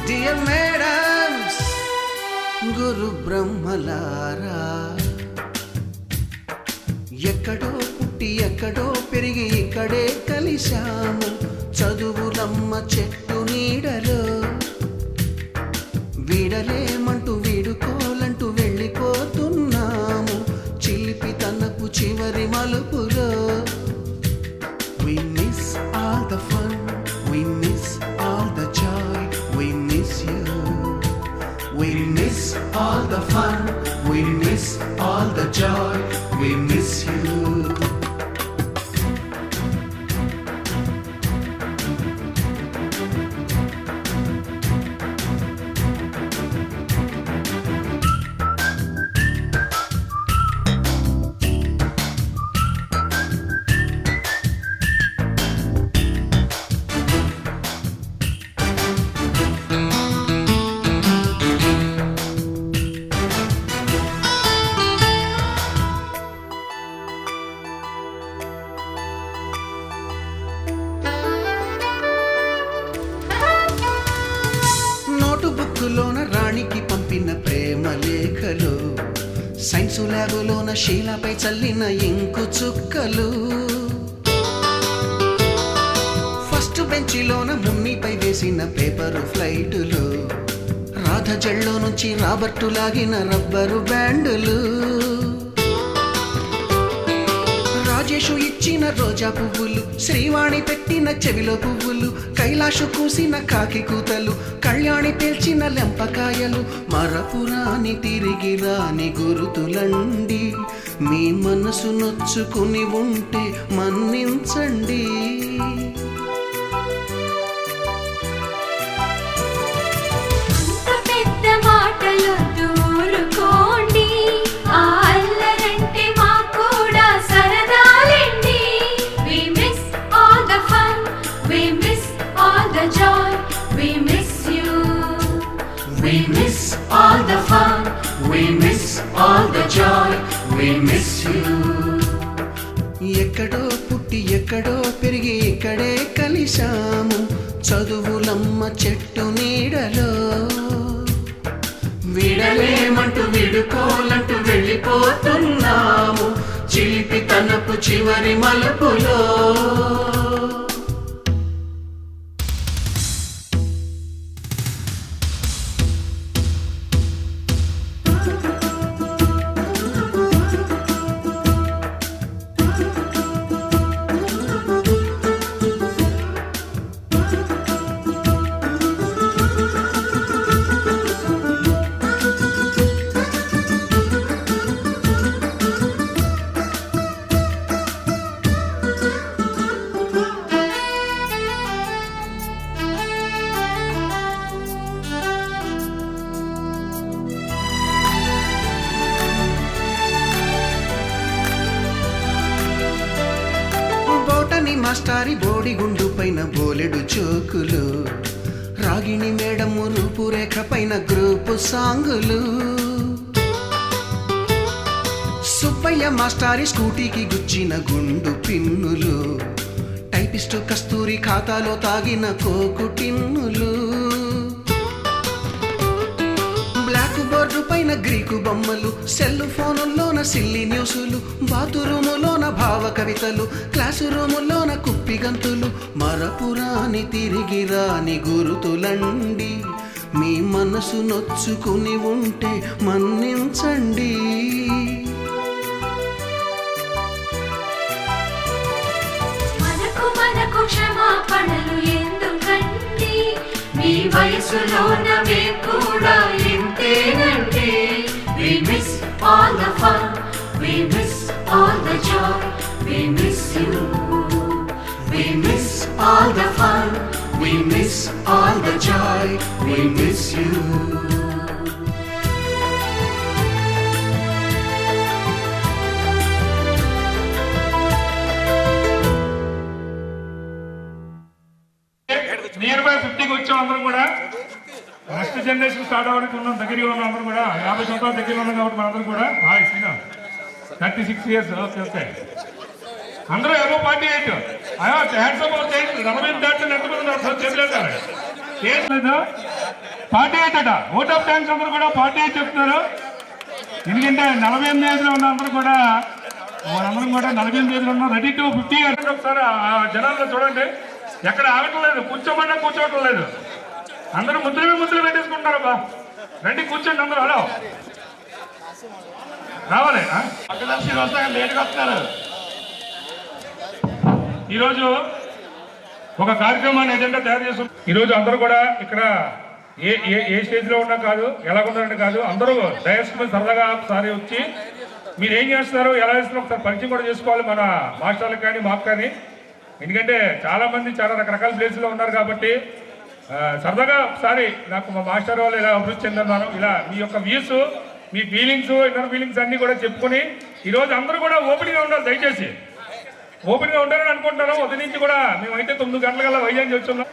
Dear madams, గురు బ్రహ్మలారా, ఎక్కడో పుట్టి ఎక్కడో పెరిగి ఇక్కడే కలిశాము. చదువులమ్మ చెట్టు నీడలో వీడలేమంటూ వీడుకోలంటూ వెళ్ళిపోతున్నాము. చిలిపి తనపు చివరి మలుపులో we miss all the fun, we miss all the joy, we miss you. We miss all the fun, we miss all the joy, we miss you. బుక్కులోన రాణికి పంపిన ప్రేమ లేఖలు, సైన్సు ల్యాబులోన శీలపై చల్లిన ఇంకు చుక్కలు, ఫస్ట్ బెంచిలోన మున్నిపై వేసిన పేపరు ఫ్లైటులు, రాధ జల్లో నుంచి రాబర్టు లాగిన rubber బ్యాండులు, Rajesh ఇచ్చిన రోజా పువ్వులు, శ్రీవాణి పెట్టిన చెవిలో పువ్వులు, కైలాషు కూసిన కాకి కూతలు, కళ్యాణి పేల్చిన లెంపకాయలు, మరపురాని తిరిగి రాని గురుతులండి. మీ మనసు నొచ్చుకుని ఉంటే మన్నించండి. We miss all the fun, we miss all the joy, we miss you. ఎక్కడో పుట్టి ఎక్కడో పెరిగి ఇక్కడే కలిశాము. చదువులమ్మ చెట్టు నీడలో వీడలేమంటూ వీడుకోలంటూ వెళ్ళిపోతున్నాము. చిలిపి తనపు చివరి మలుపులో మాస్టారి బోడిగుండు పైన బోలెడు చోకులు, రాగిణి మేడము రూపురేఖ పైన గ్రూపు సాంగులు, సుబ్బయ్య మాస్టారి స్కూటీకి గుచ్చిన గుండు పిన్నులు, టైపిస్టు కస్తూరి ఖాతాలో తాగిన కోకు టిన్నులు, బ్లాక్ బోర్డు పైన గ్రీకు బొమ్మలు, సెల్ ఫోనుల్లోన సిల్లి న్యూసులు, బాతురూములోన భావ కవితలు, క్లాసు రూములోన కుప్పి గంతులు, మరపురాని తిరిగి రాని గురుతులండి. మీ మనసు నొచ్చుకుని ఉంటే మన్నించండి. మనకు క్షమాపణలు ఎందుకండి, మీ వయసులోన మేము కూడా ఇంతేనండి. We miss all the fun, we miss all the joy, we miss you. We miss all the fun, we miss all the joy, we miss you. Near by 50కి వచ్చాం అందరం కూడా. నెక్స్ట్ జనరేషన్ స్టార్ట్ అవ్వడానికి ఉన్నాం, దగ్గరగా ఉన్నాం అందరం కూడా. 50 సంవత్సరాల దగ్గరలో ఉన్నాం కాబట్టి మనందరం కూడా. Hi Sreena, 36 years. Okay okay, అందరూ ఎవరో 48. హ్యాండ్సమ్ రమణ దాంట్లో ఎంతమంది చేతులు లేదా 48 అట. ఓట్ ఆఫ్ థ్యాంక్స్ అందరూ కూడా 48 చెప్తున్నారు. ఎందుకంటే 48 ఏజ్లో ఉన్న అందరూ కూడా మనందరం కూడా 48 ఏజ్లో ఉన్నాం. రెడీ టు 50 అంటే ఒకసారి ఆ జనాల్లో చూడండి, ఎక్కడ ఆగటం లేదు, కూర్చోమన్నా కూర్చోవటం లేదు. అందరూ ముద్దులు పెట్టేసుకుంటారు. అబ్బా రండి కూర్చోండి అందరూ. హలో రావాలి. లేట్గా వస్తున్నారు. ఈరోజు ఒక కార్యక్రమాన్ని ఎజెండా తయారు చేస్తాం. ఈరోజు అందరూ కూడా ఇక్కడ ఏ స్టేజ్లో ఉన్నా కాదు, ఎలా ఉన్నారని కాదు, అందరూ డైరెక్ట్ మీద సరదాగా ఒకసారి వచ్చి మీరు ఏం చేస్తున్నారు, ఎలా చేస్తున్నారు ఒకసారి పరిచయం కూడా చేసుకోవాలి మన మాస్టర్లకు కానీ మాకు కానీ. ఎందుకంటే చాలామంది చాలా రకరకాల ప్లేస్లో ఉన్నారు కాబట్టి సరదాగా ఒకసారి నాకు మా మాస్టర్ వాళ్ళు ఇలా అభివృద్ధి చెందున్నాను, ఇలా మీ యొక్క వ్యూస్, మీ ఫీలింగ్స్, ఇన్నర్ ఫీలింగ్స్ అన్నీ కూడా చెప్పుకొని ఈరోజు అందరూ కూడా ఓపెన్గా ఉండాలి. దయచేసి ఓపెన్గా ఉంటారని అనుకుంటున్నాను. ఉదయం నుంచి కూడా మేమైతే 9 గంటల వైజాగ్ వచ్చున్నాం.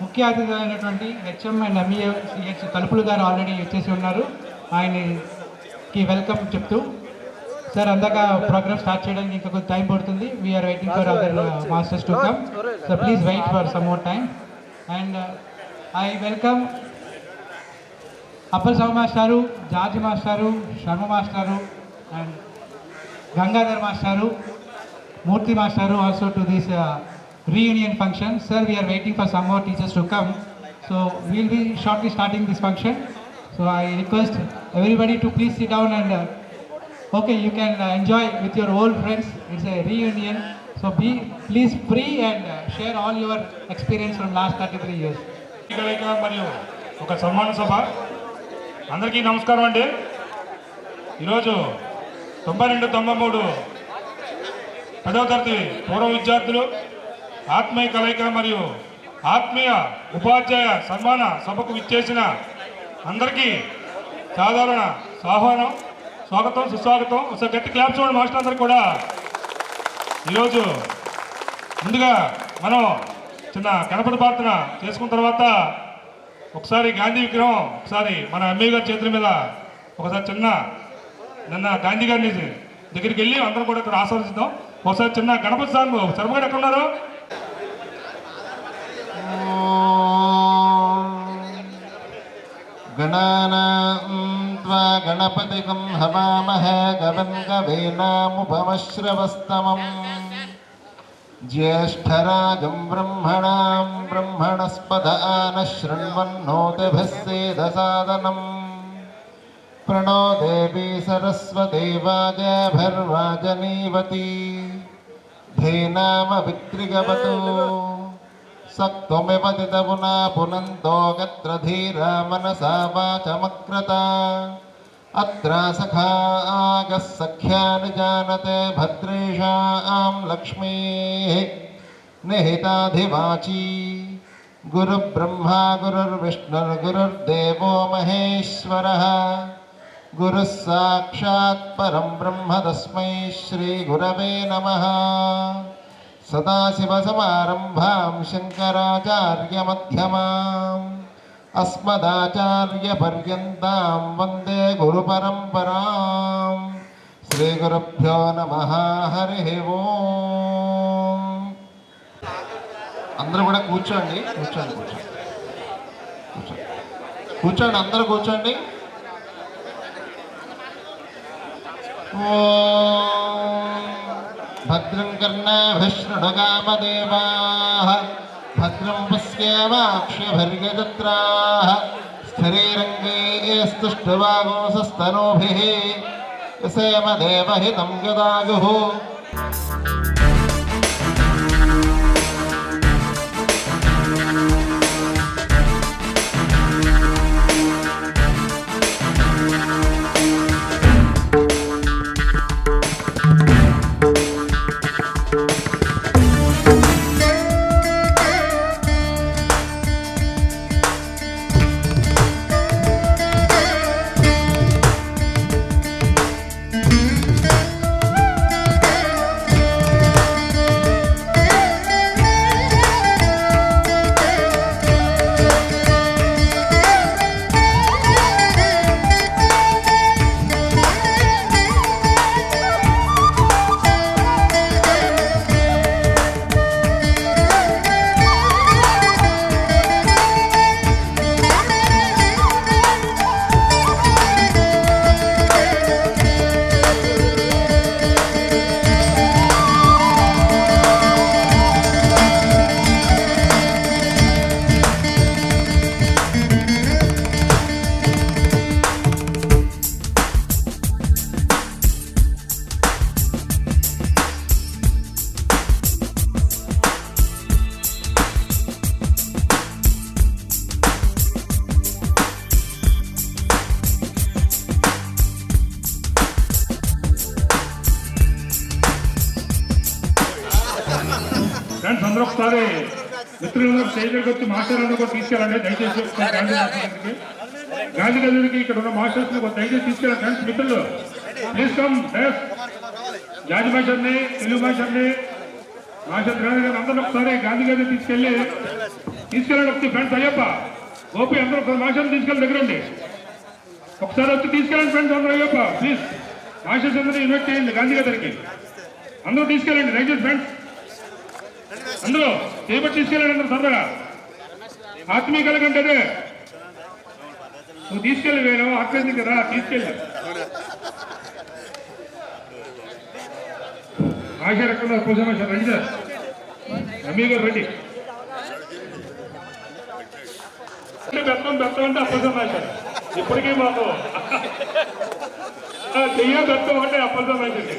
ముఖ్య అతిథి అయినటువంటి హెచ్ఎం అండ్ ఎంఈఎస్ తలుపులు గారు ఆల్రెడీ వచ్చేసి ఉన్నారు. ఆయనకి వెల్కమ్ చెప్తూ సార్ అందాక ప్రోగ్రామ్ స్టార్ట్ చేయడానికి ఇంకా కొంచెం టైం పడుతుంది. We're waiting for other masters to come. So please wait for some more time. And I welcome Appal Sau మాస్టారు, జార్జి మాస్టారు, శర్మ మాస్టారు అండ్ గంగాధర్ మాస్టారు, Murthy Master also to this reunion function. Sir, we are waiting for some more teachers to come. So we will be shortly starting this function. So I request everybody to please sit down and okay, you can enjoy with your old friends. It's a reunion. So be please free and share all your experience from last 33 years. మరియు ఒక సన్మాన సభ. అందరికీ నమస్కారం అండి. ఈరోజు 92-93 10వ తరగతి పూర్వ విద్యార్థులు ఆత్మీయ కలయిక మరియు ఆత్మీయ ఉపాధ్యాయ సన్మాన సభకు విచ్చేసిన అందరికీ సాధారణ ఆహ్వానం, స్వాగతం, సుస్వాగతం. ఒకసారి గట్టి క్లాప్ చూడండి మాస్టర్ అందరు కూడా. ఈరోజు ముందుగా మనం చిన్న గణపతి ప్రార్థన చేసుకున్న తర్వాత ఒకసారి గాంధీ విగ్రహం ఒకసారి మన ఎంఏ గారి చేతుల మీద ఒకసారి నిన్న గాంధీ గారిని దగ్గరికి వెళ్ళి అందరం కూడా ఇక్కడ ఆస్వాదిద్దాం. ఒకసారి చిన్న గణపతి సాంగ్ శర్మగారు ఎక్కడ ఉన్నారు? గణపతికం హవామహే కవిం కవీనాముపమశ్రవస్తమం జ్యేష్ఠరాజం బ్రహ్మణాం బ్రహ్మణస్పద ఆనశృణ్వన్నోతిభిः సేదసాదనం प्रणो देवी सरस्वती वाजभिर्वाजनीवती धीनामवित्रिगवतु सक्त्वमिव तितपुना पुनन्तो गत्र धीरा मनसा वाचमक्रता अत्र सखा आगः सख्यानि जानते भद्रेषां लक्ष्मीः निहिताधिवाची गुरुब्रह्मा गुरुर्विष्णुर्गुरुर्देवो महेश्वरः गुरुः साक्षात् परं ब्रह्म तस्मै श्रीगुरवे नमः। सदाशिवसमारम्भां शङ्कराचार्यमध्यमाम् अस्मदाचार्यपर्यन्तां वन्दे गुरुपरम्परां। श्रीगुरुभ्यो नमः। हरिः ओम्। అందరూ కూడా కూర్చోండి అందరూ కూర్చోండి. భద్రం కర్ణాభిः శృణుగామదేవాः భద్రం పశ్యేమాక్షభిర్యజత్రాः స్థిరైరంగైస్తుష్టవాగోంసస్తనూభిः యసేమ దేవహితం యదాయుః. మిత్రులు స్టేజ్ దగ్గరికి వచ్చి మాస్టర్లను కూడా తీసుకెళ్ళండి దయచేసి గాంధీ గదికి ఇక్కడ ఉన్న మాస్టర్స్ దయచేసి తీసుకెళ్ళండి ఫ్రెండ్స్ మిత్రులు ప్లీజ్ కమ్ జాతి మాస్టర్ని తెలుగు మాస్టర్ని మాస్టర్ అందరూ ఒకసారి గాంధీ గది తీసుకెళ్ళండి ఒకటి ఫ్రెండ్స్ అయ్యప్ప గోపి అందరూ ఒకసారి మాస్టర్ని తీసుకెళ్ళి దగ్గరండి ఒకసారి వచ్చి తీసుకెళ్ళండి ఫ్రెండ్స్ అందరూ అయ్యప్ప ప్లీజ్ మాస్టర్స్ అందరూ ఇన్వైట్ చేయండి గాంధీ గదికి అందరూ తీసుకెళ్ళండి దయచేసి ఫ్రెండ్స్ అందరూ చేపట్టి తీసుకెళ్ళండి అందరూ సరదాగా ఆత్మీయ కంటే అదే నువ్వు తీసుకెళ్ళి వేరు ఆత్మీయ కదా తీసుకెళ్ళి ఆశ రకంగా కోసం రండి సార్ రమ్య గారు రండి బెత్తం అంటే అప్పసం రాశారు ఇప్పటికీ మాకు చెయ్య బెత్తం అంటే అప్పసం రాసింది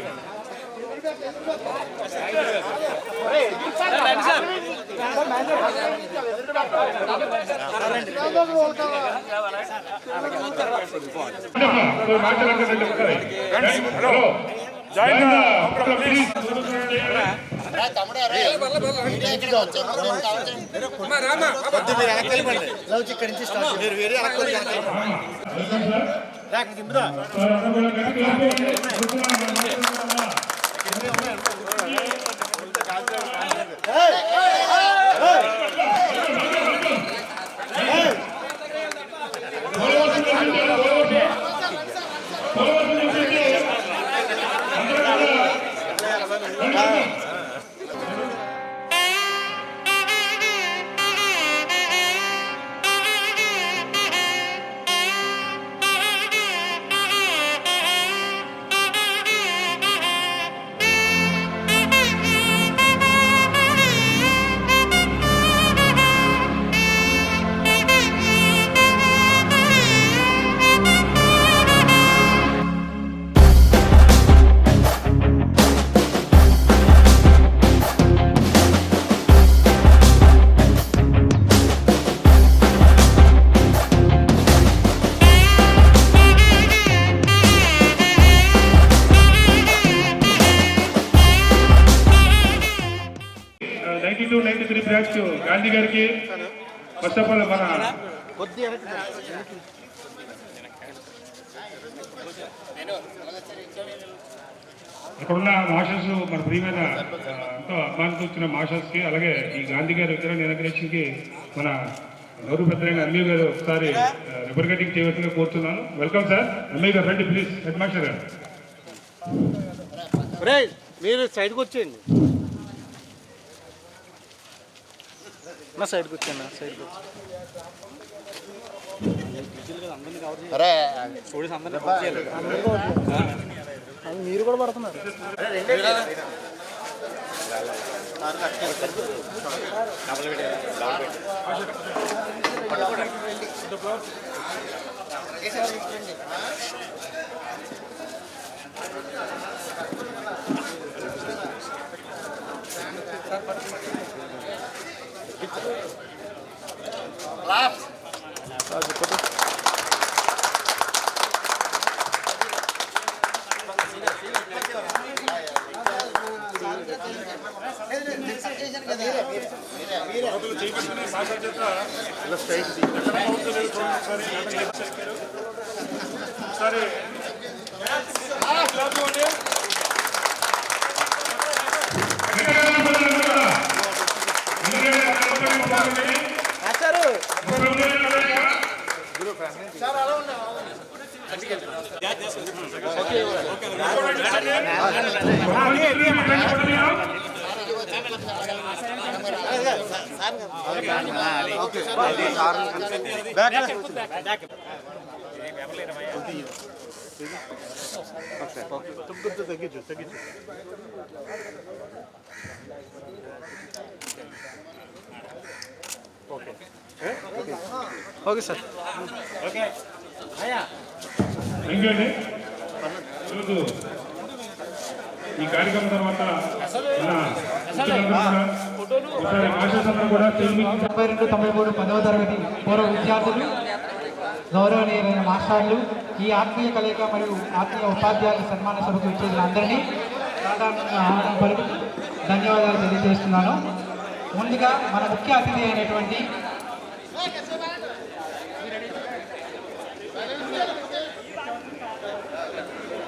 గాంధీ గారికి ఫస్ట్ ఆఫ్ ఆల్ మన ఇక్కడున్న మాస్టర్స్ మన ప్రియమైన ఎంతో అభిమానంతో వచ్చిన మాస్టర్స్కి అలాగే ఈ గాంధీ గారి విగ్రహం ఇనాగ్రేషన్కి మన గౌరవ పెద్దలైన అమ్మీ గారు ఒకసారి రిబన్ కటింగ్ చేయవలసిందిగా కోరుతున్నాను. Welcome sir. అమ్మీ గారు రండి ప్లీజ్. హెడ్ మాస్టర్ గారు మీరు సైడ్కి వచ్చేయండి. నా సైడ్కి వచ్చాను. సైడ్కి వచ్చి మీరు కూడా పడుతున్నారు. సరే తగ్గించు తగ్గించు. Okay okay sir. Okay thank you అండి. ఈరోజు ఈ కార్యక్రమం తర్వాత కూడా 92-93 10వ తరగతి పూర్వ విద్యార్థులు, గౌరవనీయులైన మాస్టర్లు, ఈ ఆత్మీయ కలయిక మరియు ఆత్మీయ ఉపాధ్యాయుల సన్మాన సభకు ఇచ్చేసిన అందరినీ సాధారణంగా ఆహ్వానం పలికి ధన్యవాదాలు తెలియజేస్తున్నాను. ముందుగా మన ముఖ్య అతిథి అయినటువంటి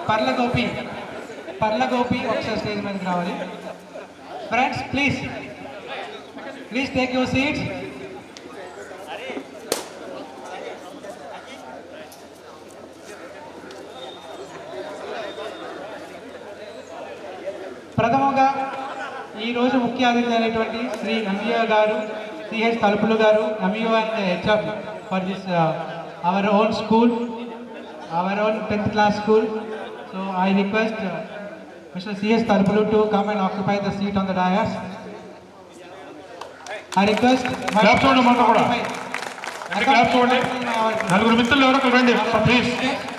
పర్ల గోపి ఒకసారి స్టేజ్ మీదకి రావాలి. Friends please take your seats. ప్రథమంగా ఈరోజు ముఖ్య అతిథి అయినటువంటి శ్రీ ఎంఈఓ గారు, సిహెచ్ తలుపులు గారు, MEO and HF for this our own school, our own 10th class school. So I request Mr. C.S. Talpulu to come and occupy the seat on the dais. I request Claps on the Mata. Claps on it. Nalguru Mittal ఎవరో రండి please.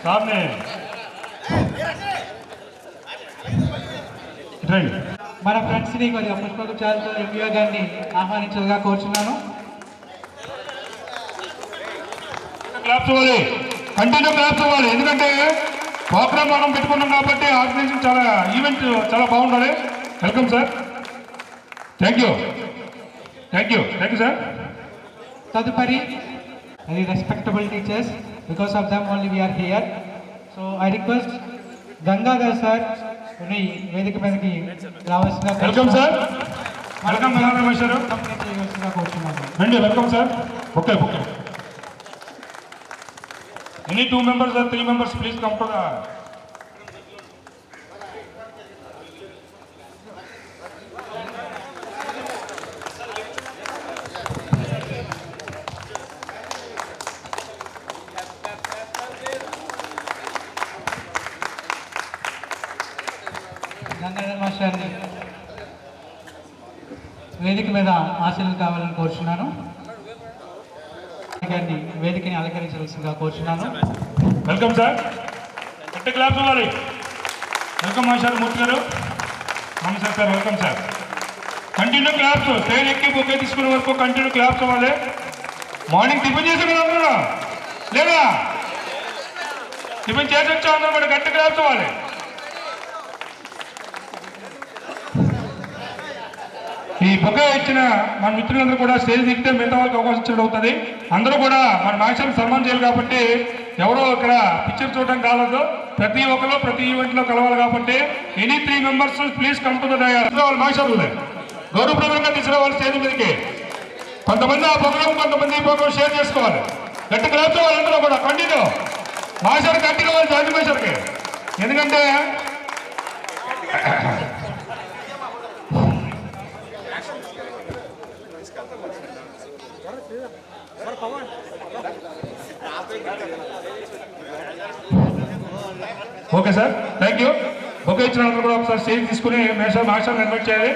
సార్నే రండి. మన ఫ్రెండ్స్ని కొద్దిగా పుష్పగుచ్చాలతో MEO గారిని ఆహ్వానించగా కోరుచున్నాను. Claps ఇవ్వాలి, continue claps ఇవ్వాలి. ఎందుకంటే ప్రోగ్రామ్ మనం పెట్టుకున్నాం కాబట్టి ఆర్గనైజేషన్ ఈవెంట్ చాలా బాగుండాలి. Welcome sir. Thank you sir. తదుపరి very respectable teachers, because of them only we are here. So I request Gangadhar sir ని వేదిక మీదకి రావాల్సిన welcome sir. Welcome Gangadhar sir. రండి, welcome sir. Okay. Any 2 members or 3 members, please come to the. Gangadhar మాస్టర్ని వేదిక మీద ఆశీర్వాదం కావాలని కోరుచున్నాను. గారిని వేదికని అలంకరించవలసిందిగా కోరుచున్నాను. Welcome sir. గట్టి క్లాప్స్ ఇవ్వాలి. వెల్కమ్ మాస్టర్ మూర్తి గారు. నమస్తే sir. Welcome sir. Continue claps. Stage ఎక్కి బుక్ తీసుకునే వరకు కంటిన్యూ క్లాప్స్ ఇవ్వాలి. మార్నింగ్ టిఫిన్ చేసి కదా అందరూ లేదా? టిఫిన్ చేసి వచ్చా అందరూ కూడా గట్టి క్లాప్స్ ఇవ్వాలి. ఈ బొకే ఇచ్చిన మన మిత్రులందరూ కూడా స్టేజ్ దిగితే మిగతా వాళ్ళకి అవకాశం ఇచ్చడం అవుతుంది. అందరూ కూడా మన మాస్టర్ని సన్మానం చేయాలి కాబట్టి ఎవరో ఇక్కడ పిక్చర్ చూడడం కాలేదు. ప్రతి ఒక్కరు ప్రతి ఈవెంట్లో కలవాలి కాబట్టి any 3 members please come to the dais. వాళ్ళ మాస్టర్లు గౌరవప్రదంగా తీసుకురావాలి స్టేజ్ మీదకి. కొంతమంది ఆ ప్రోగ్రామ్, కొంతమంది ఈ ప్రోగ్రామ్ షేర్ చేసుకోవాలి. గట్టి క్లాప్స్ వాళ్ళందరూ కూడా కంటిన్యూ. మాస్టర్ గట్టిగా వాళ్ళు జాతి మాస్టర్కి. ఎందుకంటే okay sir, thank you. Okay ఇచ్చిన వాళ్ళందరూ కూడా ఒకసారి స్టేజ్ తీసుకుని మాస్టర్ ఇన్వైట్ చేయాలి.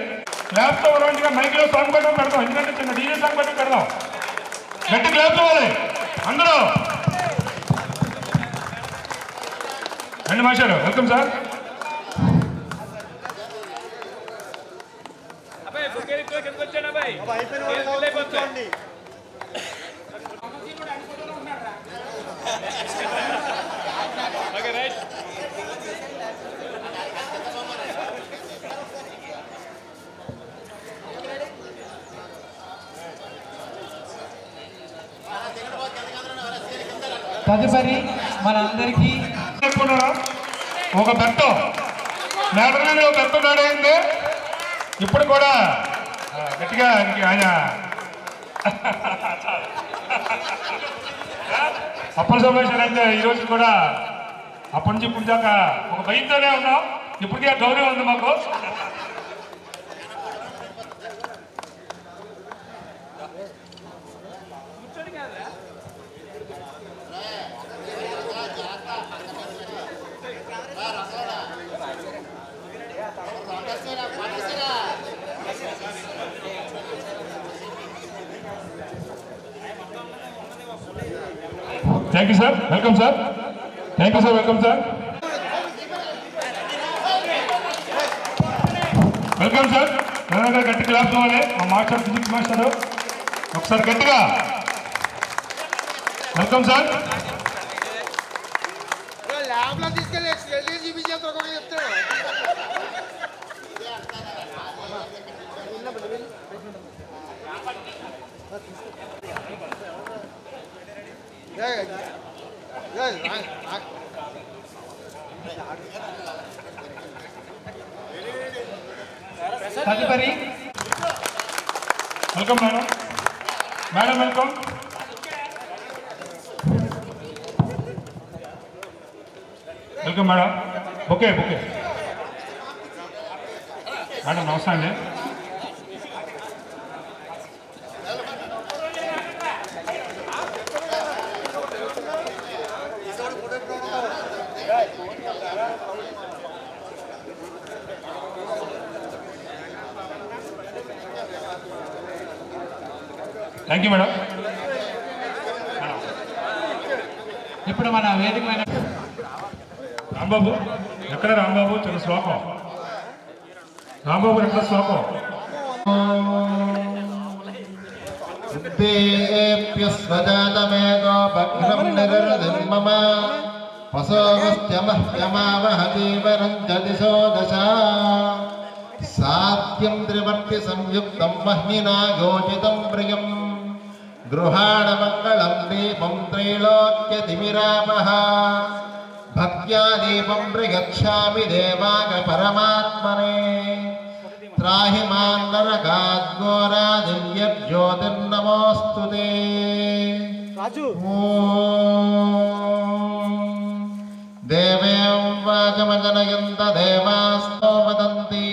క్లాప్తో వరంగా మైక్లో సాంగ్ బట్టి పెడతాం. ఎందుకంటే చిన్న డీజే సాంగ్ బట్టి పెడదాం. గట్టి క్లాప్స్ ఇవ్వాలి అందరూ. రండి మాస్టర్. Welcome sir. తదుపరి మనందరికీ ఒక బెత్తం నేటర్గానే ఒక బెత్తం నాడైంది. ఇప్పుడు కూడా గట్టిగా ఆయన అప్పల సమావేశాలు అయితే ఈరోజు కూడా అప్పటి నుంచి ఇప్పుడు దాకా ఒక భయంతోనే ఉన్నాం. ఇప్పటికే గౌరవం ఉంది మాకు. Thank you sir. Welcome sir. Thank you sir. Welcome sir. Welcome sir. గట్టి క్లాస్ ఇవ్వాలి. మా మాస్టర్ ఫిజిక్స్ మాస్టర్ ఒకసారి గట్టిగా వెల్కమ్ సార్. ల్యాబ్లో తీసుకెళ్ళి ఎల్ఈడి చూపించేంత కూడా చెప్తాడు. తదుపరి welcome madam. Madam welcome. Welcome madam. Okay okay madam నమస్తే అండి. Thank you madam. ఇప్పుడు మన వేదిక మీద రాంబాబు ఎక్కడ? రాంబాబు చిన్న శ్లోకం. రాంబాబు ఎక్కడ శ్లోకం? ఉద్దేప్యస్వజాతమేదో భగ్నం నిరర్ధిర్మమ పశోమస్త్యమహ్యమావహతీవరం దిశో దశ సాత్యం త్రివర్తి సంయుక్తం మహ్నినా గోచితం ప్రియం గృహాణమంగళం దీపం త్రైలోక్యతిమిరాపః భక్త్యా దీపం ప్రగచ్ఛామి దేవాగ పరమాత్మనే త్రాహి మాం నరకాద్ఘోరా దివ్యజ్యోతిర్నమోస్తుతే. దేవేం వాచమజనయంత దేవాస్తో వదంతి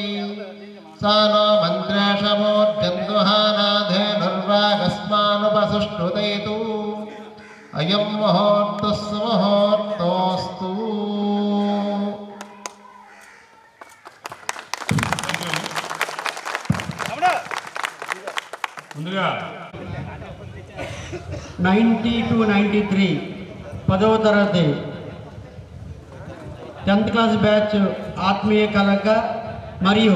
సా నో మంత్రేషమూర్జందుహానాధేనుర్వాగస్మానుపసుష్టుతేతు అయం ముహూర్తః సుముహూర్తోస్తు. ముందుగా 90 to 93 10వ తరగతి 10th క్లాస్ బ్యాచ్ ఆత్మీయ కలక మరియు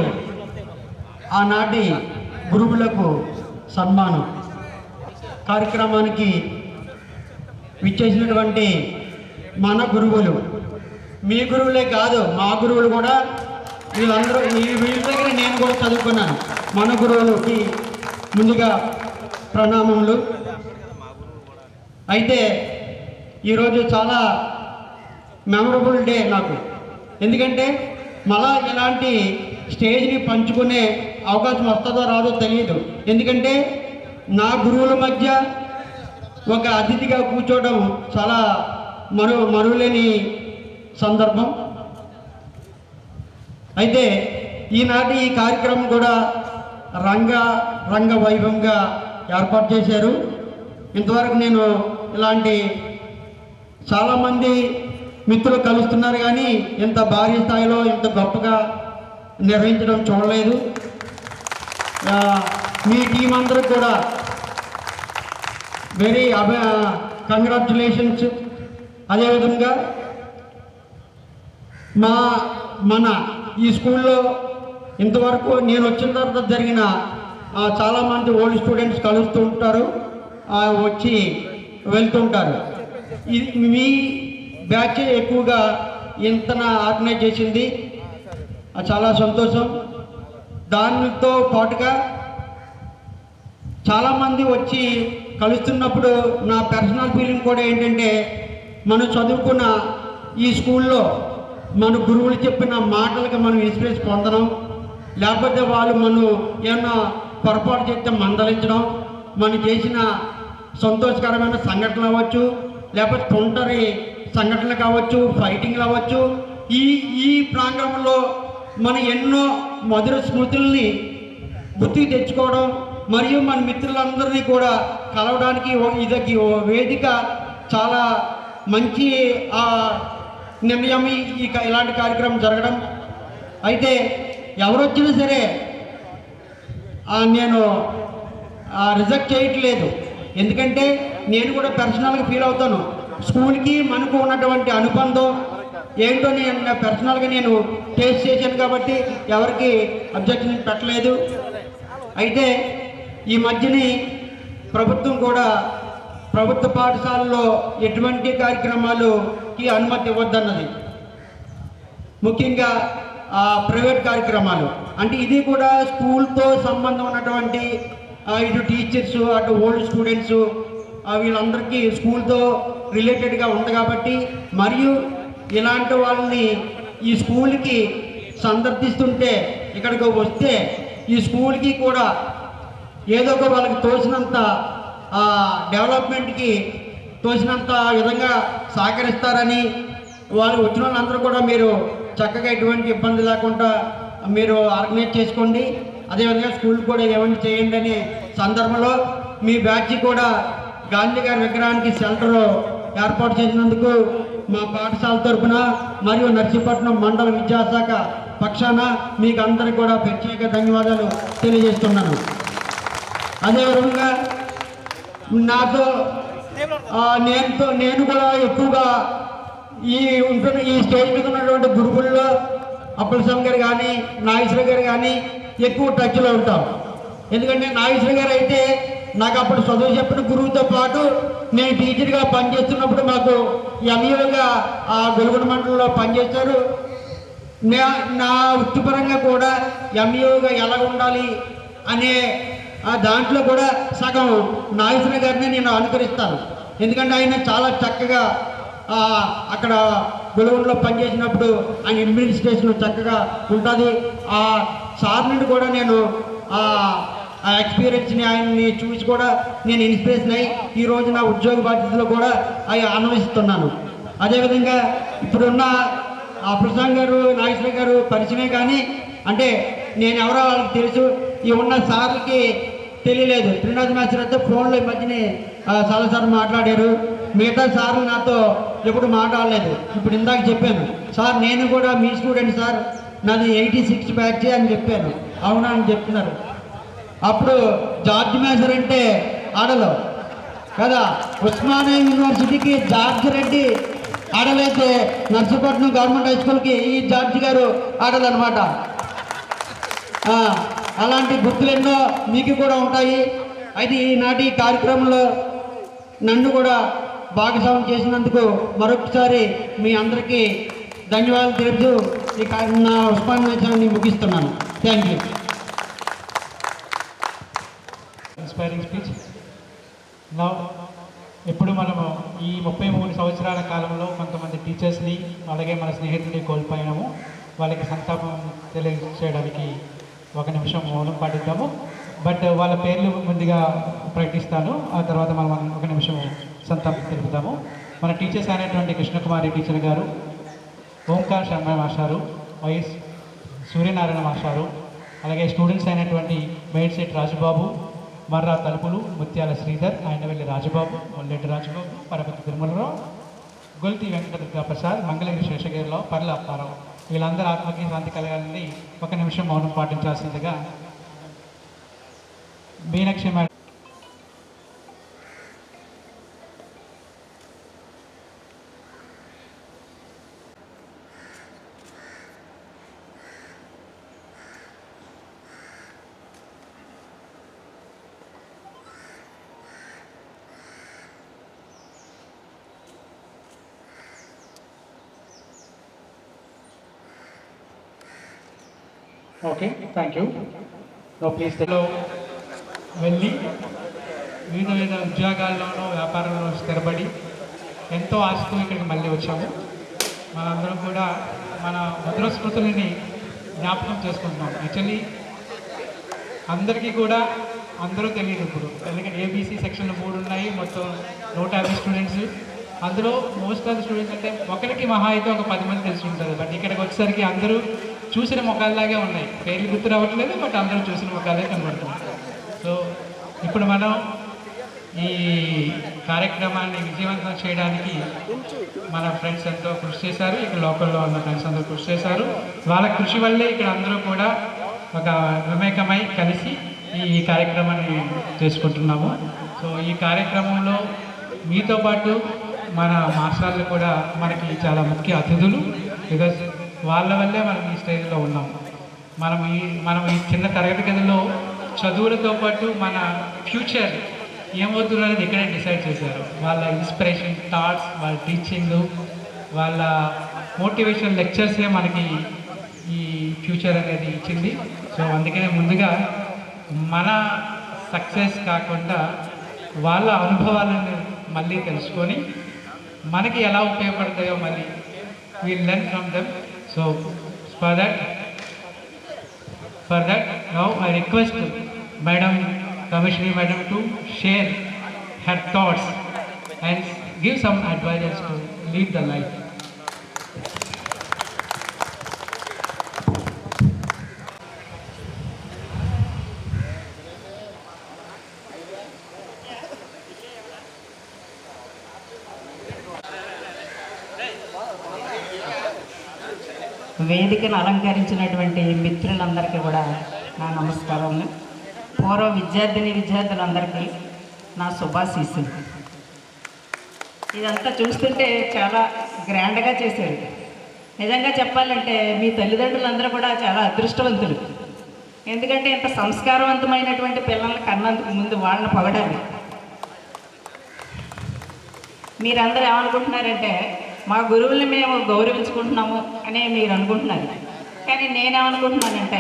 ఆనాటి గురువులకు సన్మానం కార్యక్రమానికి విచ్చేసినటువంటి మన గురువులు, మీ గురువులే కాదు మా గురువులు కూడా, వీళ్ళందరూ వీళ్ళ దగ్గర నేను కూడా చదువుకున్నాను. మన గురువులకి ముందుగా ప్రణామములు. అయితే ఈరోజు చాలా మెమరబుల్ డే నాకు. ఎందుకంటే మళ్ళా ఇలాంటి స్టేజ్ని పంచుకునే అవకాశం వస్తుందో రాదో తెలియదు. ఎందుకంటే నా గురువుల మధ్య ఒక అతిథిగా కూర్చోవడం చాలా మరువలేని సందర్భం. అయితే ఈనాటి ఈ కార్యక్రమం కూడా రంగ వైభవంగా ఏర్పాటు చేశారు. ఇంతవరకు నేను ఇలాంటి చాలామంది మిత్రులు కలుస్తున్నారు కానీ ఇంత భారీ స్థాయిలో ఇంత గొప్పగా నిర్వహించడం చూడలేదు. మీ టీం అందరూ కూడా వెరీ కంగ్రాచులేషన్స్. అదేవిధంగా మన ఈ స్కూల్లో ఇంతవరకు నేను వచ్చిన తర్వాత జరిగిన చాలామంది ఓల్డ్ స్టూడెంట్స్ కలుస్తూ ఉంటారు, వచ్చి వెళ్తుంటారు. ఇది మీ బ్యాచ్ ఎక్కువగా ఇంతన ఆర్గనైజ్ చేసింది, చాలా సంతోషం. దానితో పాటుగా చాలామంది వచ్చి కలుస్తున్నప్పుడు నా పర్సనల్ ఫీలింగ్ కూడా ఏంటంటే, మనం చదువుకున్న ఈ స్కూల్లో మన గురువులు చెప్పిన మాటలకి మనం ఇన్స్పిరేషన్ పొందడం, లేకపోతే వాళ్ళు మనం ఏమన్నా పొరపాటు చేస్తే మందలించడం, మనం చేసిన సంతోషకరమైన సంఘటనలు అవ్వచ్చు, లేకపోతే తొంటరి సంఘటనలు కావచ్చు, ఫైటింగ్లు అవ్వచ్చు. ఈ ప్రాంగణంలో మనం ఎన్నో మధుర స్మృతుల్ని గుర్తుకు తెచ్చుకోవడం మరియు మన మిత్రులందరినీ కూడా కలవడానికి ఇది వేదిక. చాలా మంచి నిర్ణయం ఇలాంటి కార్యక్రమం జరగడం. అయితే ఎవరొచ్చినా సరే నేను రిజెక్ట్ చేయట్లేదు. ఎందుకంటే నేను కూడా పర్సనల్గా ఫీల్ అవుతాను. స్కూల్కి మనకు ఉన్నటువంటి అనుబంధం ఏంటో నేను పర్సనల్గా నేను టేస్ట్ చేశాను కాబట్టి ఎవరికి అబ్జెక్షన్ పెట్టలేదు. అయితే ఈ మధ్యని ప్రభుత్వం కూడా ప్రభుత్వ పాఠశాలలో ఎటువంటి కార్యక్రమాలకి అనుమతి ఇవ్వద్దన్నది, ముఖ్యంగా ప్రైవేట్ కార్యక్రమాలు. అంటే ఇది కూడా స్కూల్తో సంబంధం ఉన్నటువంటి ఇటు టీచర్స్ అటు ఓల్డ్ స్టూడెంట్స్ వీళ్ళందరికీ స్కూల్తో రిలేటెడ్గా ఉంది కాబట్టి, మరియు ఇలాంటి వాళ్ళని ఈ స్కూల్కి సందర్శిస్తుంటే ఇక్కడికి వస్తే ఈ స్కూల్కి కూడా ఏదో ఒక వాళ్ళకి తోచినంత డెవలప్మెంట్కి తోచినంత విధంగా సహకరిస్తారని, వాళ్ళు వచ్చిన వాళ్ళందరూ కూడా మీరు చక్కగా ఎటువంటి ఇబ్బంది లేకుండా మీరు ఆర్గనైజ్ చేసుకోండి. అదేవిధంగా స్కూల్ కూడా ఏమైనా చేయండి అనే సందర్భంలో మీ బ్యాచ్ కూడా గాంధీ గారి విగ్రహానికి షెల్టర్ ఏర్పాటు చేసినందుకు మా పాఠశాల తరఫున మరియు నర్సీపట్నం మండల విద్యాశాఖ పక్షాన మీకు అందరికీ కూడా ప్రత్యేక ధన్యవాదాలు తెలియజేస్తున్నాను. అదేవిధంగా నాతో నేను కూడా ఎక్కువగా ఈ స్టేజ్ మీద ఉన్నటువంటి గురువుల్లో అప్పలస్వామి గారు కానీ నాగేశ్వర గారు కానీ ఎక్కువ టచ్లో ఉంటాం. ఎందుకంటే నాగేశ్వర గారు అయితే నాకు అప్పుడు చదువు చెప్పిన గురువుతో పాటు నేను టీచర్గా పనిచేస్తున్నప్పుడు మాకు ఎంఈఓగా ఆ గొలుగున మండలంలో పనిచేశారు. నా వృత్తిపరంగా కూడా ఎంఈఓగా ఎలా ఉండాలి అనే దాంట్లో కూడా సగం నాగేశ్వర గారిని నేను అనుకరిస్తాను. ఎందుకంటే ఆయన చాలా చక్కగా అక్కడ గొలుగులో పనిచేసినప్పుడు ఆయన అడ్మినిస్ట్రేషన్ చక్కగా ఉంటుంది. ఆ సార్ నుండి కూడా నేను ఆ ఎక్స్పీరియన్స్ని ఆయన్ని చూసి కూడా నేను ఇన్స్పిరేషన్ అయ్యి ఈరోజు నా ఉద్యోగ బాధ్యతలో కూడా అవి అనుభవిస్తున్నాను. అదేవిధంగా ఇప్పుడున్న ప్రసాద్ గారు నాగేశ్వర గారు పరిచయమే కానీ అంటే నేను ఎవరో వాళ్ళకి తెలుసు, ఈ ఉన్న సార్లకి తెలియలేదు. త్రినాథ్ మాస్టర్ అయితే ఫోన్లో ఈ మధ్యనే చాలాసార్లు మాట్లాడారు. మిగతా సార్లు నాతో ఎప్పుడు మాట్లాడలేదు. ఇప్పుడు ఇందాక చెప్పాను, సార్ నేను కూడా మీ స్టూడెంట్ సార్, నాది 86 బ్యాచ్ అని చెప్పాను. అవునా అని చెప్తున్నారు. అప్పుడు జార్జ్ మేజర్ అంటే ఆడలో కదా, ఉస్మానియా యూనివర్సిటీకి జార్జ్ రెడ్డి ఆడలైతే నర్సీపట్నం గవర్నమెంట్ హై స్కూల్కి ఈ జార్జ్ గారు ఆడలన్నమాట. అలాంటి గుర్తులు ఎన్నో మీకు కూడా ఉంటాయి. అయితే ఈనాటి కార్యక్రమంలో నన్ను కూడా భాగస్వామ్యం చేసినందుకు మరొకసారి మీ అందరికీ ధన్యవాదాలు తెలుపుతూ నా ఉస్మానియాన్ని ముగిస్తున్నాను. Thank you. Inspiring speech. నా ఎప్పుడు మనము ఈ 33 సంవత్సరాల కాలంలో కొంతమంది టీచర్స్ని అలాగే మన స్నేహితుల్ని కోల్పోయినాము. వాళ్ళకి సంతాపం తెలియజేయడానికి 1 నిమిషం మౌనం పాటిద్దాము. బట్ వాళ్ళ పేర్లు ముందుగా ప్రకటిస్తాను, ఆ తర్వాత మనం 1 నిమిషం సంతాపం తెలుపుతాము. మన టీచర్స్ అయినటువంటి కృష్ణకుమారి టీచర్ గారు, ఓంకార్ శర్మ మాస్టారు, వైఎస్ సూర్యనారాయణ మాస్టారు, అలాగే స్టూడెంట్స్ అయినటువంటి మేడ్సెట్ రాజుబాబు, మర్రా తలుపులు, ముత్యాల శ్రీధర్, ఆయనవెల్లి రాజబాబు, మొల్లెడ్డి రాజబాబు, పరపతి తిరుమలరావు, గొల్తి వెంకట ప్రసాద్, మంగళగిరి శేషగిరిరావు, పర్ల అప్పారావు, వీళ్ళందరూ ఆత్మకి శాంతి కలగాలని 1 నిమిషం మౌనం పాటించాల్సిందిగా Meenakshi madam. Okay, thank you. Please వెళ్ళి వివిధ ఉద్యోగాల్లోనూ వ్యాపారంలో స్థిరపడి ఎంతో ఆశతో ఇక్కడికి మళ్ళీ వచ్చాము. మనందరం కూడా మన మధుర స్మృతులని జ్ఞాపకం చేసుకుంటున్నాం. యాక్చువల్లీ అందరికీ కూడా అందరూ తెలియదు ఇప్పుడు, ఎందుకంటే ఏబీసీ సెక్షన్లు 3 ఉన్నాయి, మొత్తం 150 స్టూడెంట్స్. అందులో మోస్ట్ ఆఫ్ ద స్టూడెంట్స్ అంటే ఒకరికి మహా అయితే ఒక 10 మంది తెలిసి ఉంటారు. బట్ ఇక్కడికి వచ్చేసరికి అందరూ చూసిన ముఖాల్లాగే ఉన్నాయి. పేర్లు గుర్తు రావట్లేదు, బట్ అందరూ చూసిన ముఖాలే కనబడుతుంది. సో ఇప్పుడు మనం ఈ కార్యక్రమాన్ని విజయవంతం చేయడానికి మన ఫ్రెండ్స్ ఎంతో కృషి చేశారు. ఇక్కడ లోకల్లో ఉన్న ఫ్రెండ్స్ అందరూ కృషి చేశారు. వాళ్ళ కృషి వల్లే ఇక్కడ అందరూ కూడా ఒక విమేకమై కలిసి ఈ కార్యక్రమాన్ని చేసుకుంటున్నాము. సో ఈ కార్యక్రమంలో మీతో పాటు మన మాస్టర్లు కూడా మనకి చాలా ముఖ్య అతిథులు. బికాజ్ వాళ్ళ వల్లే మనం ఈ స్టేజ్లో ఉన్నాం. మనం ఈ చిన్న తరగతి గదిలో చదువులతో పాటు మన ఫ్యూచర్ ఏమవుతుందో అనేది ఇక్కడే డిసైడ్ చేశారు. వాళ్ళ ఇన్స్పిరేషన్ థాట్స్, వాళ్ళ టీచింగ్, వాళ్ళ మోటివేషన్ లెక్చర్సే మనకి ఈ ఫ్యూచర్ అనేది ఇచ్చింది. సో అందుకనే ముందుగా మన సక్సెస్ కాకుండా వాళ్ళ అనుభవాలను మళ్ళీ తెలుసుకొని మనకి ఎలా ఉపయోగపడతాయో మళ్ళీ we'll learn from them. So for that now I request Madam Commissioner Madam to share her thoughts and give some advice to lead the life. వేదికను అలంకరించినటువంటి మిత్రులందరికీ కూడా నా నమస్కారములు. పూర్వ విద్యార్థులందరికీ నా శుభాశీస్సులు. ఇదంతా చూస్తుంటే చాలా గ్రాండ్గా చేశారు. నిజంగా చెప్పాలంటే మీ తల్లిదండ్రులందరూ కూడా చాలా అదృష్టవంతులు. ఎందుకంటే ఇంత సంస్కారవంతమైనటువంటి పిల్లల్ని కన్నందుకు ముందు వాళ్ళని పొగడాలి. మీరందరూ ఏమనుకుంటున్నారంటే మా గురువుల్ని మేము గౌరవించుకుంటున్నాము అని మీరు అనుకుంటున్నారు. కానీ నేనేమనుకుంటున్నానంటే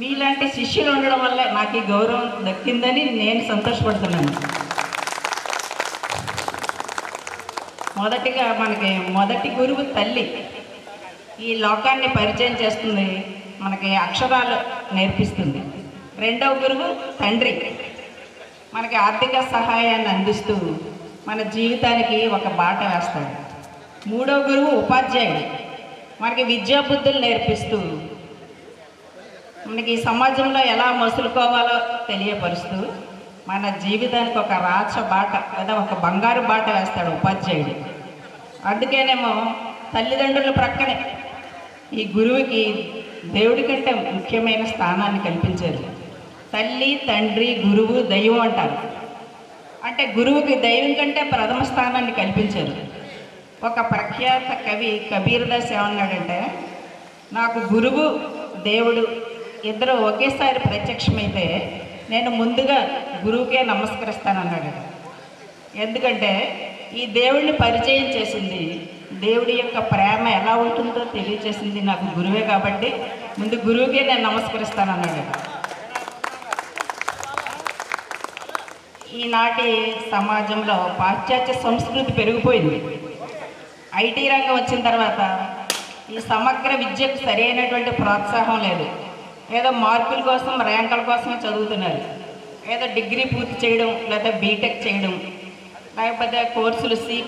మీలాంటి శిష్యులు ఉండడం వల్ల నాకు ఈ గౌరవం దక్కిందని నేను సంతోషపడుతున్నాను. మొదటిగా మనకి మొదటి గురువు తల్లి ఈ లోకాన్ని పరిచయం చేస్తుంది, మనకి అక్షరాలు నేర్పిస్తుంది. రెండవ గురువు తండ్రి మనకి ఆర్థిక సహాయాన్ని అందిస్తూ మన జీవితానికి ఒక బాట వేస్తాడు. మూడవ గురువు ఉపాధ్యాయుడు మనకి విద్యాబుద్ధులు నేర్పిస్తూ మనకి సమాజంలో ఎలా మసులుకోవాలో తెలియపరుస్తూ మన జీవితానికి ఒక రాచ బాట లేదా ఒక బంగారు బాట వేస్తాడు ఉపాధ్యాయుడు. అందుకేనేమో తల్లిదండ్రుల ప్రక్కనే ఈ గురువుకి దేవుడి కంటే ముఖ్యమైన స్థానాన్ని కల్పించారు. తల్లి, తండ్రి, గురువు, దైవం అంటారు. అంటే గురువుకి దైవం కంటే ప్రథమ స్థానాన్ని కల్పించారు. ఒక ప్రఖ్యాత కవి కబీర్దాస్ ఏమన్నాడంటే, నాకు గురువు దేవుడు ఇద్దరు ఒకేసారి ప్రత్యక్షమైతే నేను ముందుగా గురువుకే నమస్కరిస్తానన్నాడు. ఎందుకంటే ఈ దేవుడిని పరిచయం చేసింది, దేవుడి యొక్క ప్రేమ ఎలా ఉంటుందో తెలియచేసింది నాకు గురువే కాబట్టి ముందు గురువుకే నేను నమస్కరిస్తానన్నాడు. ఈనాటి సమాజంలో పాశ్చాత్య సంస్కృతి పెరిగిపోయింది. ఐటీ రంగం వచ్చిన తర్వాత ఈ సమగ్ర విద్యకు సరైనటువంటి ప్రోత్సాహం లేదు. ఏదో మార్కుల కోసం, ర్యాంకుల కోసమే చదువుతున్నారు. ఏదో డిగ్రీ పూర్తి చేయడం, లేదా బీటెక్ చేయడం, లేకపోతే కోర్సులు C++,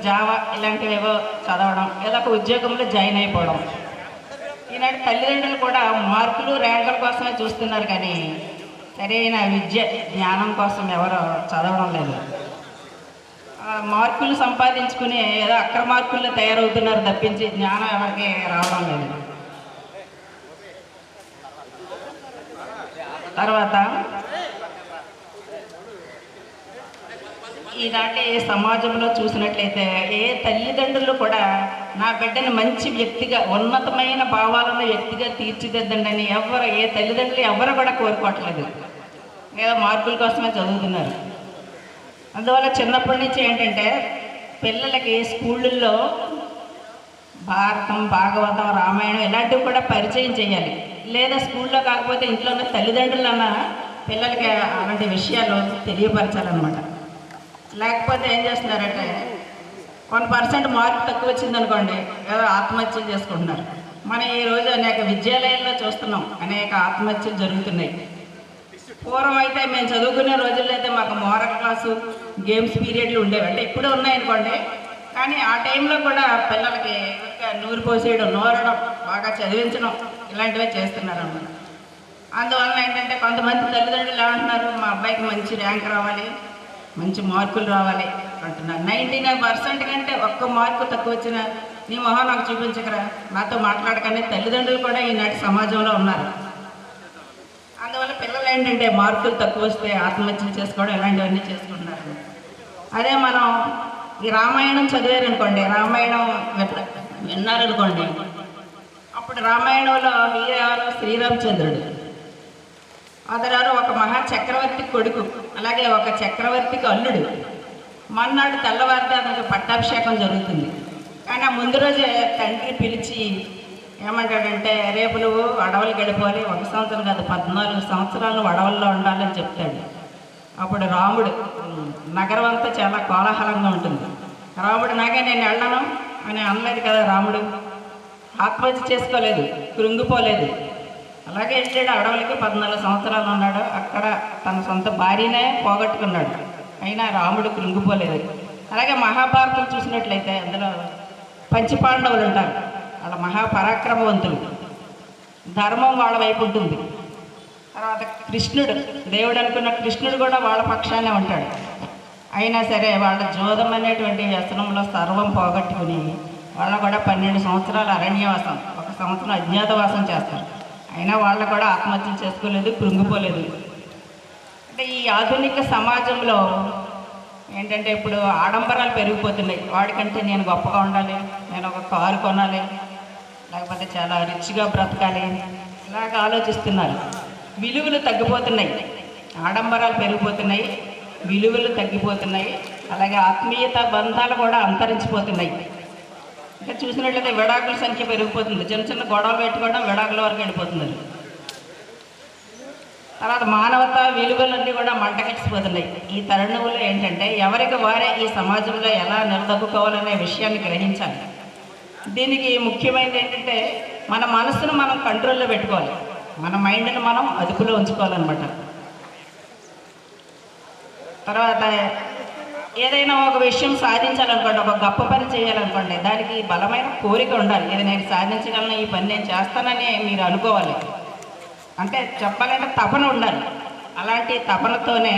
జావా ఇలాంటివి ఏవో చదవడం, ఏదో ఒక ఉద్యోగంలో జాయిన్ అయిపోవడం. ఈనాటి తల్లిదండ్రులు కూడా మార్కులు, ర్యాంకుల కోసమే చూస్తున్నారు, కానీ సరైన విద్య, జ్ఞానం కోసం ఎవరో చదవడం లేదు. మార్కులు సంపాదించుకుని ఏదో అక్రమార్కుల్లో తయారవుతున్నారు తప్పించి జ్ఞానం ఎవరికి రావడం లేదు. తర్వాత ఈనాటి సమాజంలో చూసినట్లయితే ఏ తల్లిదండ్రులు కూడా నా బిడ్డను మంచి వ్యక్తిగా, ఉన్నతమైన భావాలను వ్యక్తిగా తీర్చిదిద్దండి అని ఏ తల్లిదండ్రులు ఎవరు కూడా కోరుకోవట్లేదు. ఏదో మార్కుల కోసమే చదువుతున్నారు. అందువల్ల చిన్నప్పటి నుంచి ఏంటంటే పిల్లలకి స్కూళ్ళల్లో భారతం, భాగవతం, రామాయణం ఇలాంటివి కూడా పరిచయం చేయాలి. లేదా స్కూల్లో కాకపోతే ఇంట్లో ఉన్న తల్లిదండ్రులన్నా పిల్లలకి అలాంటి విషయాలు తెలియపరచాలన్నమాట. లేకపోతే ఏం చేస్తున్నారంటే 1% మార్క్ తక్కువ వచ్చిందనుకోండి, ఏదో ఆత్మహత్యలు చేసుకుంటున్నారు. మనం ఈరోజు అనేక విద్యాలయాల్లో చూస్తున్నాం, అనేక ఆత్మహత్యలు జరుగుతున్నాయి. పూర్వం అయితే మేము చదువుకునే రోజుల్లో అయితే మాకు మోరల్ క్లాసు, గేమ్స్ పీరియడ్లు ఉండేవి. అంటే ఇప్పుడు ఉన్నాయనుకోండి, కానీ ఆ టైంలో కూడా పిల్లలకి నూరు పోసేయడం, నూరడం, బాగా చదివించడం ఇలాంటివే చేస్తున్నారు అన్నమాట. అందువల్ల ఏంటంటే కొంతమంది తల్లిదండ్రులు ఏమంటున్నారు, మా అబ్బాయికి మంచి ర్యాంక్ రావాలి, మంచి మార్కులు రావాలి అంటున్నారు. 99% కంటే ఒక్క మార్కు తక్కువ వచ్చినా నీ మొహం నాకు చూపించకరా, నాతో మాట్లాడకనే తల్లిదండ్రులు కూడా ఈనాటి సమాజంలో ఉన్నారు. అందువల్ల పిల్లలు ఏంటంటే మార్కులు తక్కువ వస్తే ఆత్మహత్యలు చేసుకోవడం ఇలాంటివన్నీ చేసుకుంటున్నారు. అదే మనం ఈ రామాయణం చదివారనుకోండి, రామాయణం విన్నారనుకోండి, అప్పుడు రామాయణంలో హీరో శ్రీరామచంద్రుడు, అతను ఒక మహా చక్రవర్తి కొడుకు, అలాగే ఒక చక్రవర్తికి అల్లుడు. మన్నాడు తెల్లవారితే అతనికి పట్టాభిషేకం జరుగుతుంది. కానీ ఆ ముందు రోజే తండ్రి పిలిచి ఏమంటాడంటే రేపు నువ్వు అడవులకు వెళ్ళిపోవాలి, 1 సంవత్సరం కాదు 14 సంవత్సరాలు నువ్వు అడవుల్లో ఉండాలని చెప్తాడు. అప్పుడు రాముడు, నగరం అంతా చాలా కోలాహలంగా ఉంటుంది. రాముడు నాకే నేను వెళ్ళను అని అనలేదు కదా. రాముడు ఆత్మహత్య చేసుకోలేదు, కృంగిపోలేదు. అలాగే వెళ్ళాడు అడవులకి. 14 సంవత్సరాలు ఉన్నాడు అక్కడ. తన సొంత భార్యనే పోగొట్టుకున్నాడు, అయినా రాముడు కృంగిపోలేదు. అలాగే మహాభారతం చూసినట్లయితే అందులో పంచపాండవులు ఉంటారు. వాళ్ళ మహాపరాక్రమవంతులు, ధర్మం వాళ్ళ వైపు ఉంటుంది. తర్వాత కృష్ణుడు, దేవుడు అనుకున్న కృష్ణుడు కూడా వాళ్ళ పక్షానే ఉంటాడు. అయినా సరే వాళ్ళ జోదం అనేటువంటి వ్యసనంలో సర్వం పోగొట్టుకుని వాళ్ళు కూడా 12 సంవత్సరాలు అరణ్యవాసం, 1 సంవత్సరం అజ్ఞాతవాసం చేస్తారు. అయినా వాళ్ళు కూడా ఆత్మహత్యలు చేసుకోలేదు, కృంగిపోలేదు. అంటే ఈ ఆధునిక సమాజంలో ఏంటంటే ఇప్పుడు ఆడంబరాలు పెరిగిపోతున్నాయి. వాడికంటే నేను గొప్పగా ఉండాలి, నేను ఒక కారు కొనాలి, లేకపోతే చాలా రిచ్గా బ్రతకాలి, ఇలాగ ఆలోచిస్తున్నారు. విలువలు తగ్గిపోతున్నాయి, ఆడంబరాలు పెరిగిపోతున్నాయి, విలువలు తగ్గిపోతున్నాయి. అలాగే ఆత్మీయత బంధాలు కూడా అంతరించిపోతున్నాయి. ఇంకా చూసినట్లయితే విడాకుల సంఖ్య పెరిగిపోతుంది. చిన్న చిన్న గొడవలు పెట్టుకోవడం విడాకుల వరకు వెళ్ళిపోతున్నారు. తర్వాత మానవతా విలువలన్నీ కూడా మంటకెచ్చిపోతున్నాయి. ఈ తరుణంలో ఏంటంటే ఎవరికి వారే ఈ సమాజంలో ఎలా నిలదొక్కుకోవాలనే విషయాన్ని గ్రహించాలి. దీనికి ముఖ్యమైనది ఏంటంటే మన మనసును మనం కంట్రోల్లో పెట్టుకోవాలి, మన మైండ్ని మనం అదుపులో ఉంచుకోవాలన్నమాట. తర్వాత ఏదైనా ఒక విషయం సాధించాలనుకోండి, ఒక గొప్ప పని చేయాలనుకోండి, దానికి బలమైన కోరిక ఉండాలి. ఇది నేను సాధించగలను, ఈ పని నేను చేస్తానని మీరు అనుకోవాలి. అంటే చెప్పాలంటే తపన ఉండాలి. అలాంటి తపనతోనే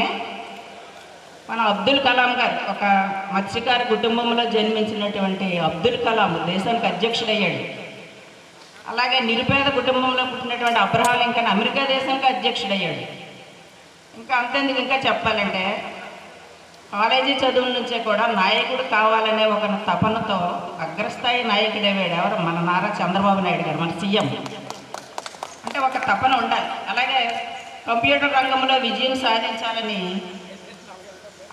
మన అబ్దుల్ కలాం గారు, ఒక మత్స్యకార కుటుంబంలో జన్మించినటువంటి అబ్దుల్ కలాం దేశానికి అధ్యక్షుడయ్యాడు. అలాగే నిరుపేద కుటుంబంలో పుట్టినటువంటి అబ్రహాం లింకన్ అమెరికా దేశానికి అధ్యక్షుడయ్యాడు. ఇంకా అంతేందుకు, ఇంకా చెప్పాలంటే కాలేజీ చదువుల నుంచే కూడా నాయకుడు కావాలనే ఒక తపనతో అగ్రస్థాయి నాయకుడయ్యాడు. ఎవరు? మన నారా చంద్రబాబు నాయుడు గారు, మన సీఎం. అంటే ఒక తపన ఉండాలి. అలాగే కంప్యూటర్ రంగంలో విజయం సాధించాలని,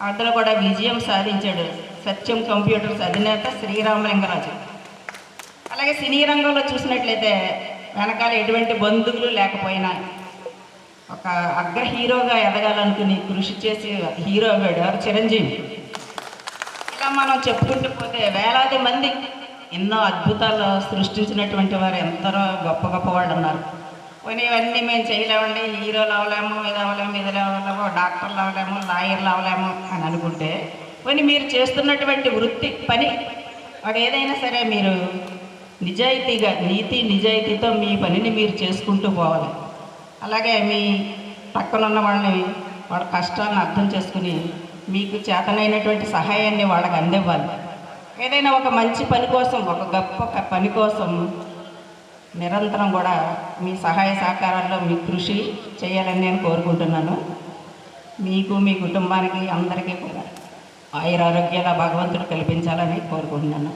అందులో కూడా విజయం సాధించాడు సత్యం కంప్యూటర్స్ అధినేత శ్రీరామలింగరాజు. అలాగే సినీ రంగంలో చూసినట్లయితే వెనకాల ఎటువంటి బంధువులు లేకపోయినా ఒక అగ్ర హీరోగా ఎదగాలనుకుని కృషి చేసి హీరో అయ్యాడు. ఎవరు? చిరంజీవి. ఇలా మనం చెప్పుకుంటూ పోతే వేలాది మంది ఎన్నో అద్భుతాలు సృష్టించినటువంటి వారు ఎందరో గొప్ప గొప్ప వాళ్ళు ఉన్నారు. పోనీ ఇవన్నీ మేము చేయలేమండి, హీరోలు అవ్వలేము, ఇది అవ్వలేము, ఇది అవ్వలేము, డాక్టర్లు అవ్వలేము, లాయర్లు అవ్వలేము అని అనుకుంటే, పోనీ మీరు చేస్తున్నటువంటి వృత్తి పని వాడు ఏదైనా సరే మీరు నిజాయితీగా, నీతి నిజాయితీతో మీ పనిని మీరు చేసుకుంటూ పోవాలి. అలాగే మీ పక్కనున్న వాళ్ళని, వాళ్ళ కష్టాలను అర్థం చేసుకుని మీకు చేతనైనటువంటి సహాయాన్ని వాళ్ళకి అందివ్వాలి. ఏదైనా ఒక మంచి పని కోసం, ఒక గొప్ప పని కోసం నిరంతరం కూడా మీ సహాయ సహకారాల్లో మీ కృషి చేయాలని నేను కోరుకుంటున్నాను. మీకు, మీ కుటుంబానికి, అందరికీ కూడా ఆయురారోగ్యాల భగవంతుడు కల్పించాలని కోరుకుంటున్నాను.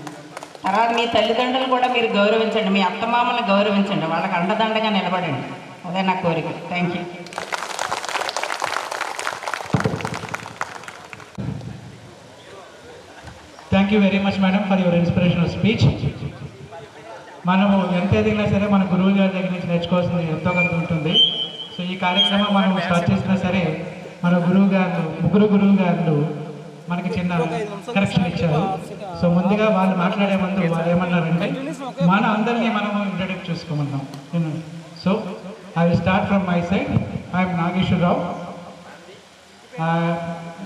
తర్వాత మీ తల్లిదండ్రులు కూడా మీరు గౌరవించండి, మీ అత్తమామల్ని గౌరవించండి, వాళ్ళకి అండదండగా నిలబడండి. అదే నా కోరిక. Thank you. Thank you very much madam for your inspirational speech. మనము ఎంత ఎదిగినా సరే మన గురువు గారి దగ్గర నుంచి నేర్చుకోవాల్సింది ఎంతో కొంత ఉంటుంది. సో ఈ కార్యక్రమం మనం స్టార్ట్ చేసినా సరే మన ముగ్గురు గురువు గారు మనకి చిన్న కరెక్షన్ ఇచ్చారు. సో ముందుగా వాళ్ళు మాట్లాడే ముందు వాళ్ళు ఏమన్నారంటే మన అందరినీ మనము ఇంట్రడ్యూస్ చేసుకోమన్నాం. So I will start from my side. I'm Nageswara Rao.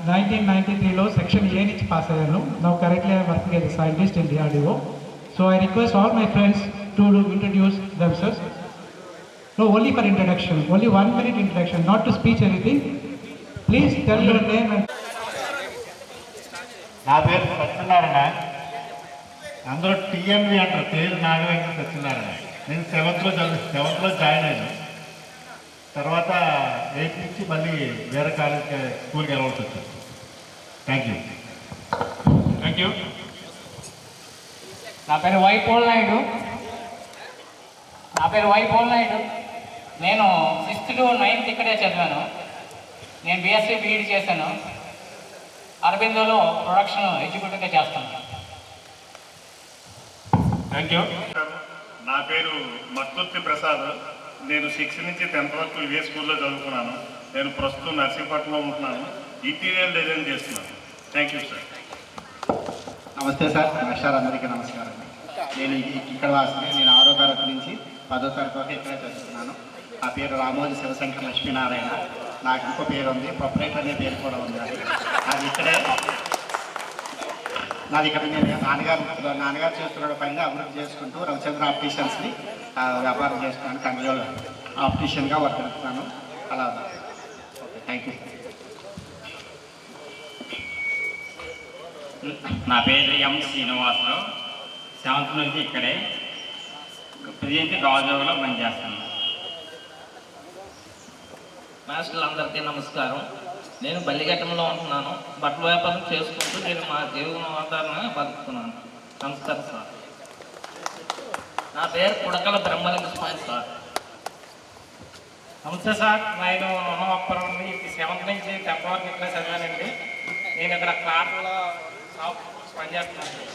1993లో సెక్షన్ ఏ నుంచి పాస్ అయ్యాను. Now currently I'm working as a scientist in DRDO. So I request all my friends to introduce themselves. No, only for introduction, only 1 minute introduction, not to speech anything. Please tell your name and... నా పేరు సత్యనారాయణ, అందరూ TNV అంటారు, పేరు నాగవేంద్ర సత్యనారాయణ. నేను 7th లో join అయ్యాను. తర్వాత 8th నుంచి మళ్ళీ వేరే కాలేజ్ స్కూల్కి వెళ్ళవలసి వచ్చింది. Thank you. నా పేరు వై పోల్ నాయుడు. నేను 6th to 9th ఇక్కడే చదివాను. నేను BSc BEd చేశాను. అరబిందోలో ప్రొడక్షన్ ఎగ్జిక్యూటివ్గా చేస్తాను. Thank you. నా పేరు మక్కుర్తి ప్రసాద్. నేను 6 నుంచి 10th వరకు ఇదే స్కూల్లో చదువుకున్నాను. నేను ప్రస్తుతం నర్సీపట్నంలో ఉంటున్నాను. ఇంటీరియర్ డిజైన్ చేస్తున్నాను. Thank you sir. నమస్తే సార్. మాస్టర్ అందరికీ నమస్కారం. నేను ఇక్కడ వాసిని. నేను 6వ తరగతి నుంచి 10వ తరగతి వరకు ఇక్కడే చదువుతున్నాను. నా పేరు రామోజీ శివశంకర్ లక్ష్మీనారాయణ. నాకు ఇంకో పేరు ఉంది, ప్రొపరేటర్ అనే పేరు కూడా ఉంది. అది ఇక్కడే నాది ఇక్కడ నేను నాన్నగారు చేస్తున్న పనిగా అభివృద్ధి చేసుకుంటూ రవిచంద్ర ఆప్టిషియన్స్ని వ్యాపారం చేస్తున్నాను. కంట్రోల్ ఆప్టిషియన్గా వర్క్ చేస్తున్నాను. అలా ఓకే, థ్యాంక్ యూ. నా పేరు ఎం శ్రీనివాసరావు. 7th నుంచి ఇక్కడే ప్రజెంట్ గాజువాకలో పనిచేస్తాను. మాస్టర్లందరికీ నమస్కారం. నేను బల్లిఘట్టంలో ఉంటున్నాను. బట్టల వ్యాపారం చేసుకుంటూ నేను మా జీవనాధారంగా బతుకుతున్నాను. నమస్కారం సార్. నా పేరు పుడకల బ్రహ్మలింగ స్వామి సార్. నమస్తే సార్. నేను నమ్మపురం 7th నుంచి 10th వరకు ఇక్కడ చదివానండి. నేను ఇక్కడ క్లాత్లో షాప్ పనిచేస్తున్నాను.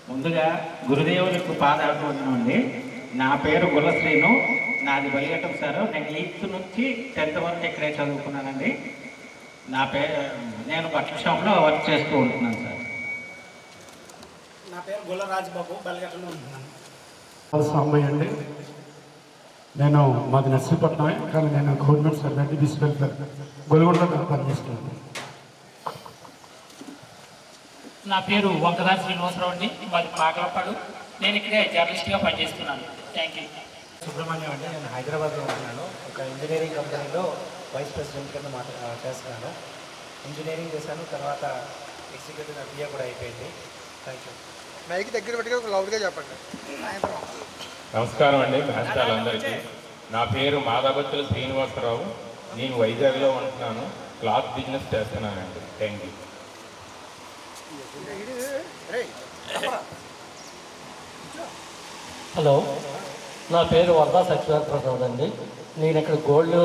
ముందుగా గురుదేవులకు పాదాడుకుంటున్నామండి. నా పేరు గుల్లశ్రీను. నాది బలిఘట్టం సార్. నేను 8th నుంచి 10th వరకు ఇక్కడే చదువుకున్నానండి. నేను బట్టల షాప్లో వర్క్ చేస్తూ ఉంటున్నాను సార్. నా పేరు గొల్ల రాజబాబు, బలిఘట్టంలో ఉంటున్నాను. అమ్మాయి అండి. నేను మాది నర్సీపట్నమే, కానీ నేను గవర్నమెంట్ సర్వెంట్ తీసుకెళ్తాను. గొల్గొండలో పనిచేస్తున్నాను. నా పేరు వంకదారి శ్రీనివాసరావు అండి. మాది పాకలపాడు. నేను ఇక్కడే జర్నలిస్ట్గా పనిచేస్తున్నాను. Thank you. సుబ్రహ్మణ్యం అండి. నేను హైదరాబాద్లో ఉంటున్నాను. ఒక ఇంజనీరింగ్ కంపెనీలో వైస్ ప్రెసిడెంట్ కింద చేస్తున్నాను. ఇంజనీరింగ్ చేశాను, తర్వాత ఎగ్జిక్యూటివ్ MBA కూడా అయిపోయింది. Thank you. మైక్ దగ్గర పెట్టుకుని ఒక లౌడ్గా చెప్పండి. నమస్కారం అండి మాస్టర్లందరికీ. నా పేరు మాదాబత్తుల శ్రీనివాసరావు. నేను వైజాగ్లో ఉంటున్నాను. క్లాత్ బిజినెస్ చేస్తున్నానండి. Thank you. హలో, నా పేరు వరదా సత్యనారాయణ ప్రసాద్ అండి. నేను ఇక్కడ గోల్డ్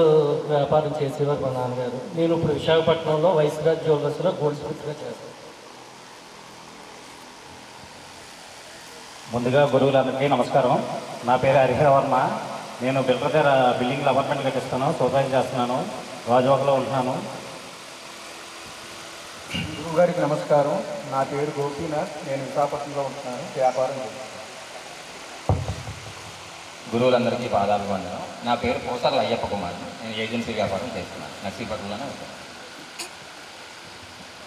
వ్యాపారం చేసేవారు మా నాన్నగారు. నేను ఇప్పుడు విశాఖపట్నంలో వైస్రాజ్ జ్యువెలర్స్లో గోల్డ్ స్మిత్గా చేస్తాను. ముందుగా గురువులందరికీ నమస్కారం. నా పేరు హరిహర వర్మ. నేను బిల్డర్ దగ్గర బిల్డింగ్లో అపార్ట్మెంట్ కట్టిస్తాను, సూపర్వైజ్ చేస్తున్నాను. గాజువాకలో ఉంటున్నాను. గురువు గారికి నమస్కారం. నా పేరు గోపీనాథ్. నేను విశాఖపట్నంలో ఉంటున్నాను, వ్యాపారం చేస్తాను. గురువులందరికీ పాదాలు వందనం. నా పేరు పోసార్ల అయ్యప్ప కుమార్. నేను ఏజెన్సీ వ్యాపారం చేస్తున్నాను. నర్సీపట్నంలోనే ఉంటాను.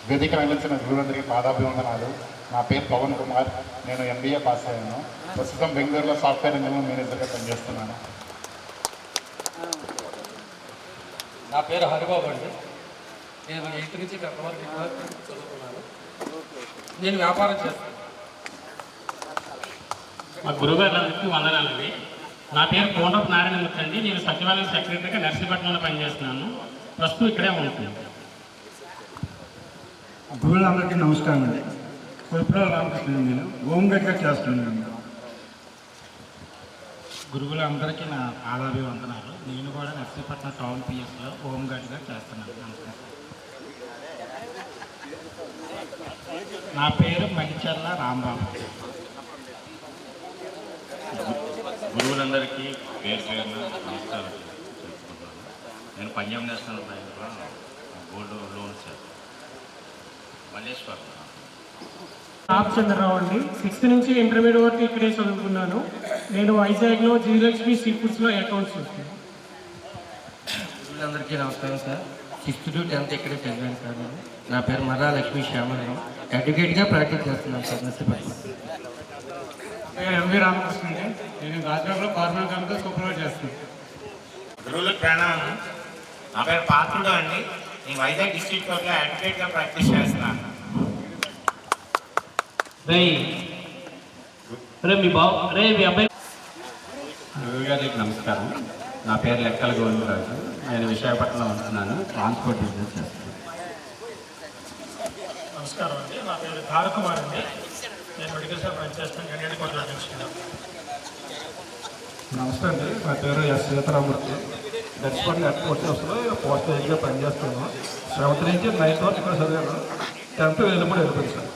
వేదిక నిలిచిన గురువులందరికీ పాదాభివందనాలు. నా పేరు పవన్ కుమార్. నేను MBA పాస్ అయ్యాను. ప్రస్తుతం బెంగళూరులో సాఫ్ట్వేర్ ఇంజనీరింగ్ మేనేజర్గా పనిచేస్తున్నాను. నా పేరు హరిబాబు అండి. నేను 8th నుంచి 10th వరకు చదువుకున్నాను. నేను వ్యాపారం చేస్తాను. మా గురువుగారులందరికీ వందనాలండి. నా పేరు కోండ్రపు నారాయణమూర్తి అండి. నేను సచివాలయం సెక్రటరీగా నర్సీపట్నంలో పనిచేస్తున్నాను. ప్రస్తుతం ఇక్కడే ఉంటున్నాను. గురువులందరికీ నమస్కారం అండి. కొలుపురాల రామకృష్ణ. నేను హోమ్ గైడ్గా చేస్తున్నాను. గురువులందరికీ నా పాదాభివందనాలు. నేను కూడా నర్సీపట్నం టౌన్ PSలో హోమ్ గార్డ్గా చేస్తున్నాను. నమస్కారం. నా పేరు మణిచర్ల రాంబాబు. గురువులందరికీ పేరు పేరున నమస్కారం తెలుసుకుంటున్నాను. నేను పంజాబ్ నేషనల్ బ్యాంక్లో గోల్డ్ లోన్ చేస్తాను. మల్లేశ్వర్. రామచంద్రరావు అండి. 6th నుంచి ఇంటర్మీడియట్ వరకు ఇక్కడే చదువుకున్నాను. నేను వైజాగ్లో జీలక్ష్మి సీ ఫుడ్స్లో అకౌంట్స్ చేస్తాను. అందరికీ నమస్కారం సార్. 6th to 10th ఇక్కడే చదివాను సార్. నా పేరు మర్రా లక్ష్మీ శ్యామరావు. అడ్వకేట్గా ప్రాక్టీస్ చేస్తున్నాను సార్ నర్సీపట్నం. పేరు MV రామకృష్ణ అండి. నేను గాజువాకలో కార్మిక కంపెనీలో సూపర్వైజ్ చేస్తున్నాను. గురువులకు ప్రణామం. నా పేరు పాత్రుడు అండి. నేను వైజాగ్ డిస్ట్రిక్ట్ కోర్టులో అడ్వకేట్గా ప్రాక్టీస్ చేస్తున్నాను. మీ అబ్బాయి. గురువు గారికి నమస్కారం. నా పేరు లెక్కల గోవిందరాజు. నేను విశాఖపట్నంలో ఉంటున్నాను. ట్రాన్స్పోర్ట్ బిజినెస్ చేస్తున్నాను. నమస్కారం అండి. నా పేరు ధారకుమార్ అండి. నేను మెడికల్ షాప్ పనిచేస్తాను. గణేడి కోర్టులో తీసుకున్నాను. నమస్తే అండి. నా పేరు ఎస్ సీతారామూర్తి. నర్సీపట్నం ఎయిర్పోర్ట్ హౌస్లో పోస్ట్ ఏజ్గా పనిచేస్తున్నాను. 7th నుంచి 9th వరకు ఇక్కడ చదివాను. 10th వెళ్ళిపోయి సార్.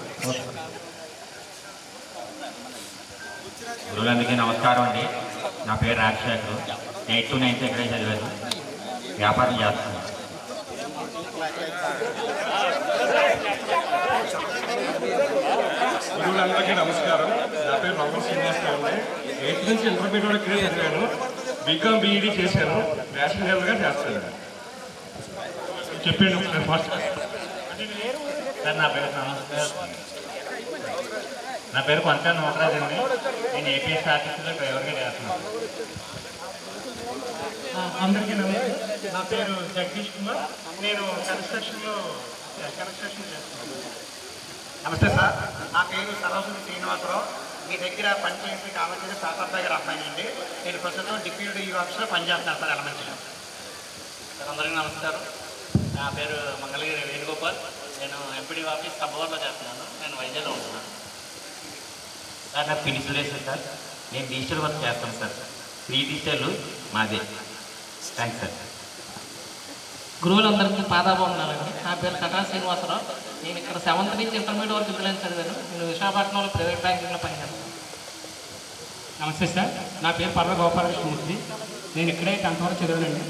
గురువులందరికీ నమస్కారం అండి. నా పేరు రాజశేఖర్. 8th to 9th ఇక్కడే చదివాను. వ్యాపారం చేస్తున్నాను. గురువులందరికీ నమస్కారం. నా పేరు రామన్ శ్రీనివాస్ అండి. 8th నుంచి ఇంటర్మీడియట్ వరకు ఇక్కడే చదివాను. బీకామ్ బీఈడీ చేశాను. నేషనల్ లెవెల్గా చేస్తాను. చెప్పండి ఒకసారి ఫస్ట్. సార్ నా పేరు కొంచెం నోకరాజ్ అండి. నేను ఏపీఎస్ఆర్టీసీలో డ్రైవర్గా చేస్తున్నాను. అందరికీ నమస్తే. నా పేరు జగదీష్ కుమార్. నేను కన్స్ట్రక్షన్ చేస్తున్నాను. నమస్తే సార్, నా పేరు సరస్వతి శ్రీనివాసరావు. మీ దగ్గర పనిచేసి కావాల్సిన సాకర్ దగ్గర అబ్బాయి అండి. నేను ప్రస్తుతం డిప్యూటీ ఆఫీస్లో పనిచేస్తున్నాను సార్ ఎలమెంట్స్లో. సార్ అందరికీ నమస్కారం. నా పేరు మంగళగిరి వేణుగోపాల్. నేను ఎంపీడీ ఆఫీస్ సబ్బవరంలో చేస్తున్నాను. నేను వైజాగ్లో ఉంటున్నాను. సార్ నాకు పిలిచి లేదు సార్. నేను డిజిటల్ వర్క్ చేస్తాను సార్. 3 డిజిటల్ మాదే. Thanks sir. గురువులందరికీ పాదాభవందనాలండి. నా పేరు కటా శ్రీనివాసరావు. నేను ఇక్కడ 7th నుంచి ఇంటర్మీడియట్ వరకు ఇందులో చదివాను. నేను విశాఖపట్నంలో ప్రైవేట్ బ్యాంకింగ్లో పనిచేస్తాను. నమస్తే సార్, నా పేరు పర్వ గోపాలకృష్ణమూర్తి. నేను ఇక్కడే 10th వరకు చదివానండి.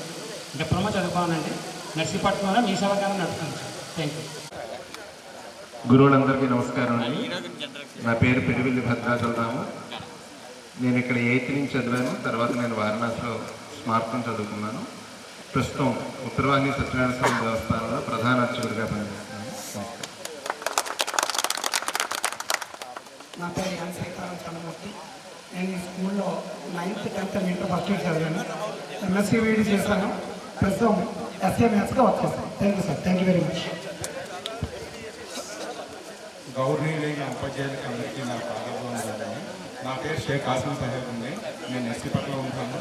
డిప్లొమా చదువుకోవాలండి. నర్సీపట్నంలో మీ సేవకాలం నడుపుతాను సార్. Thank you. గురువులందరికీ నమస్కారం అండి. నా పేరు పెరివిల్లి భద్రాచలరాము. నేను ఇక్కడ 8th నుంచి చదివాను. తర్వాత నేను వారణాసిలో స్మార్తం చదువుకున్నాను. ప్రస్తుతం ఉత్తరవాహిని సత్యనారాయణ స్వామి దేవస్థానంలో ప్రధాన అర్చకుడిగా పనిచేస్తున్నాను. నా పేరు ఎన్ సీతారాం చంద్రమూర్తి. నేను ఈ స్కూల్లో 9th, 10th inter first year చదివాను. ఎంఎస్సీ వీడి చేశాను. ప్రస్తుతం ఎస్ఏఎంఎస్గా వర్క్ చేస్తాను. Thank you sir. Thank you very much. గౌరవనీయులైన ఉపాధ్యాయులకి అందరికీ నా పాదాభివందనాలు. నా పేరు షేక్ కాసిం సాహెబ్ అండి. నేను నర్సీపట్నంలో ఉంటాను.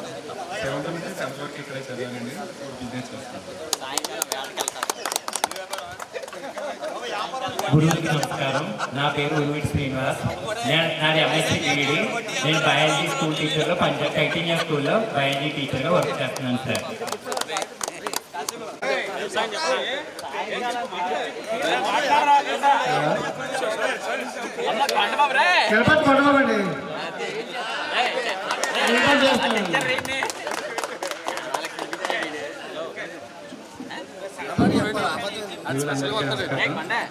7th నుంచి 10th వరకు ఇక్కడే చదివానండి. బిజినెస్ చేస్తాను. గురువులకి నమస్కారం. నా పేరు ఉర్విట్ శ్రీనివాస్. నాది ఎంఎస్సీ బీఈడీ. నేను బయాలజీ స్కూల్ టీచర్లో టైటింగ్ స్కూల్లో బయాలజీ టీచర్గా వర్క్ చేస్తున్నాను సార్.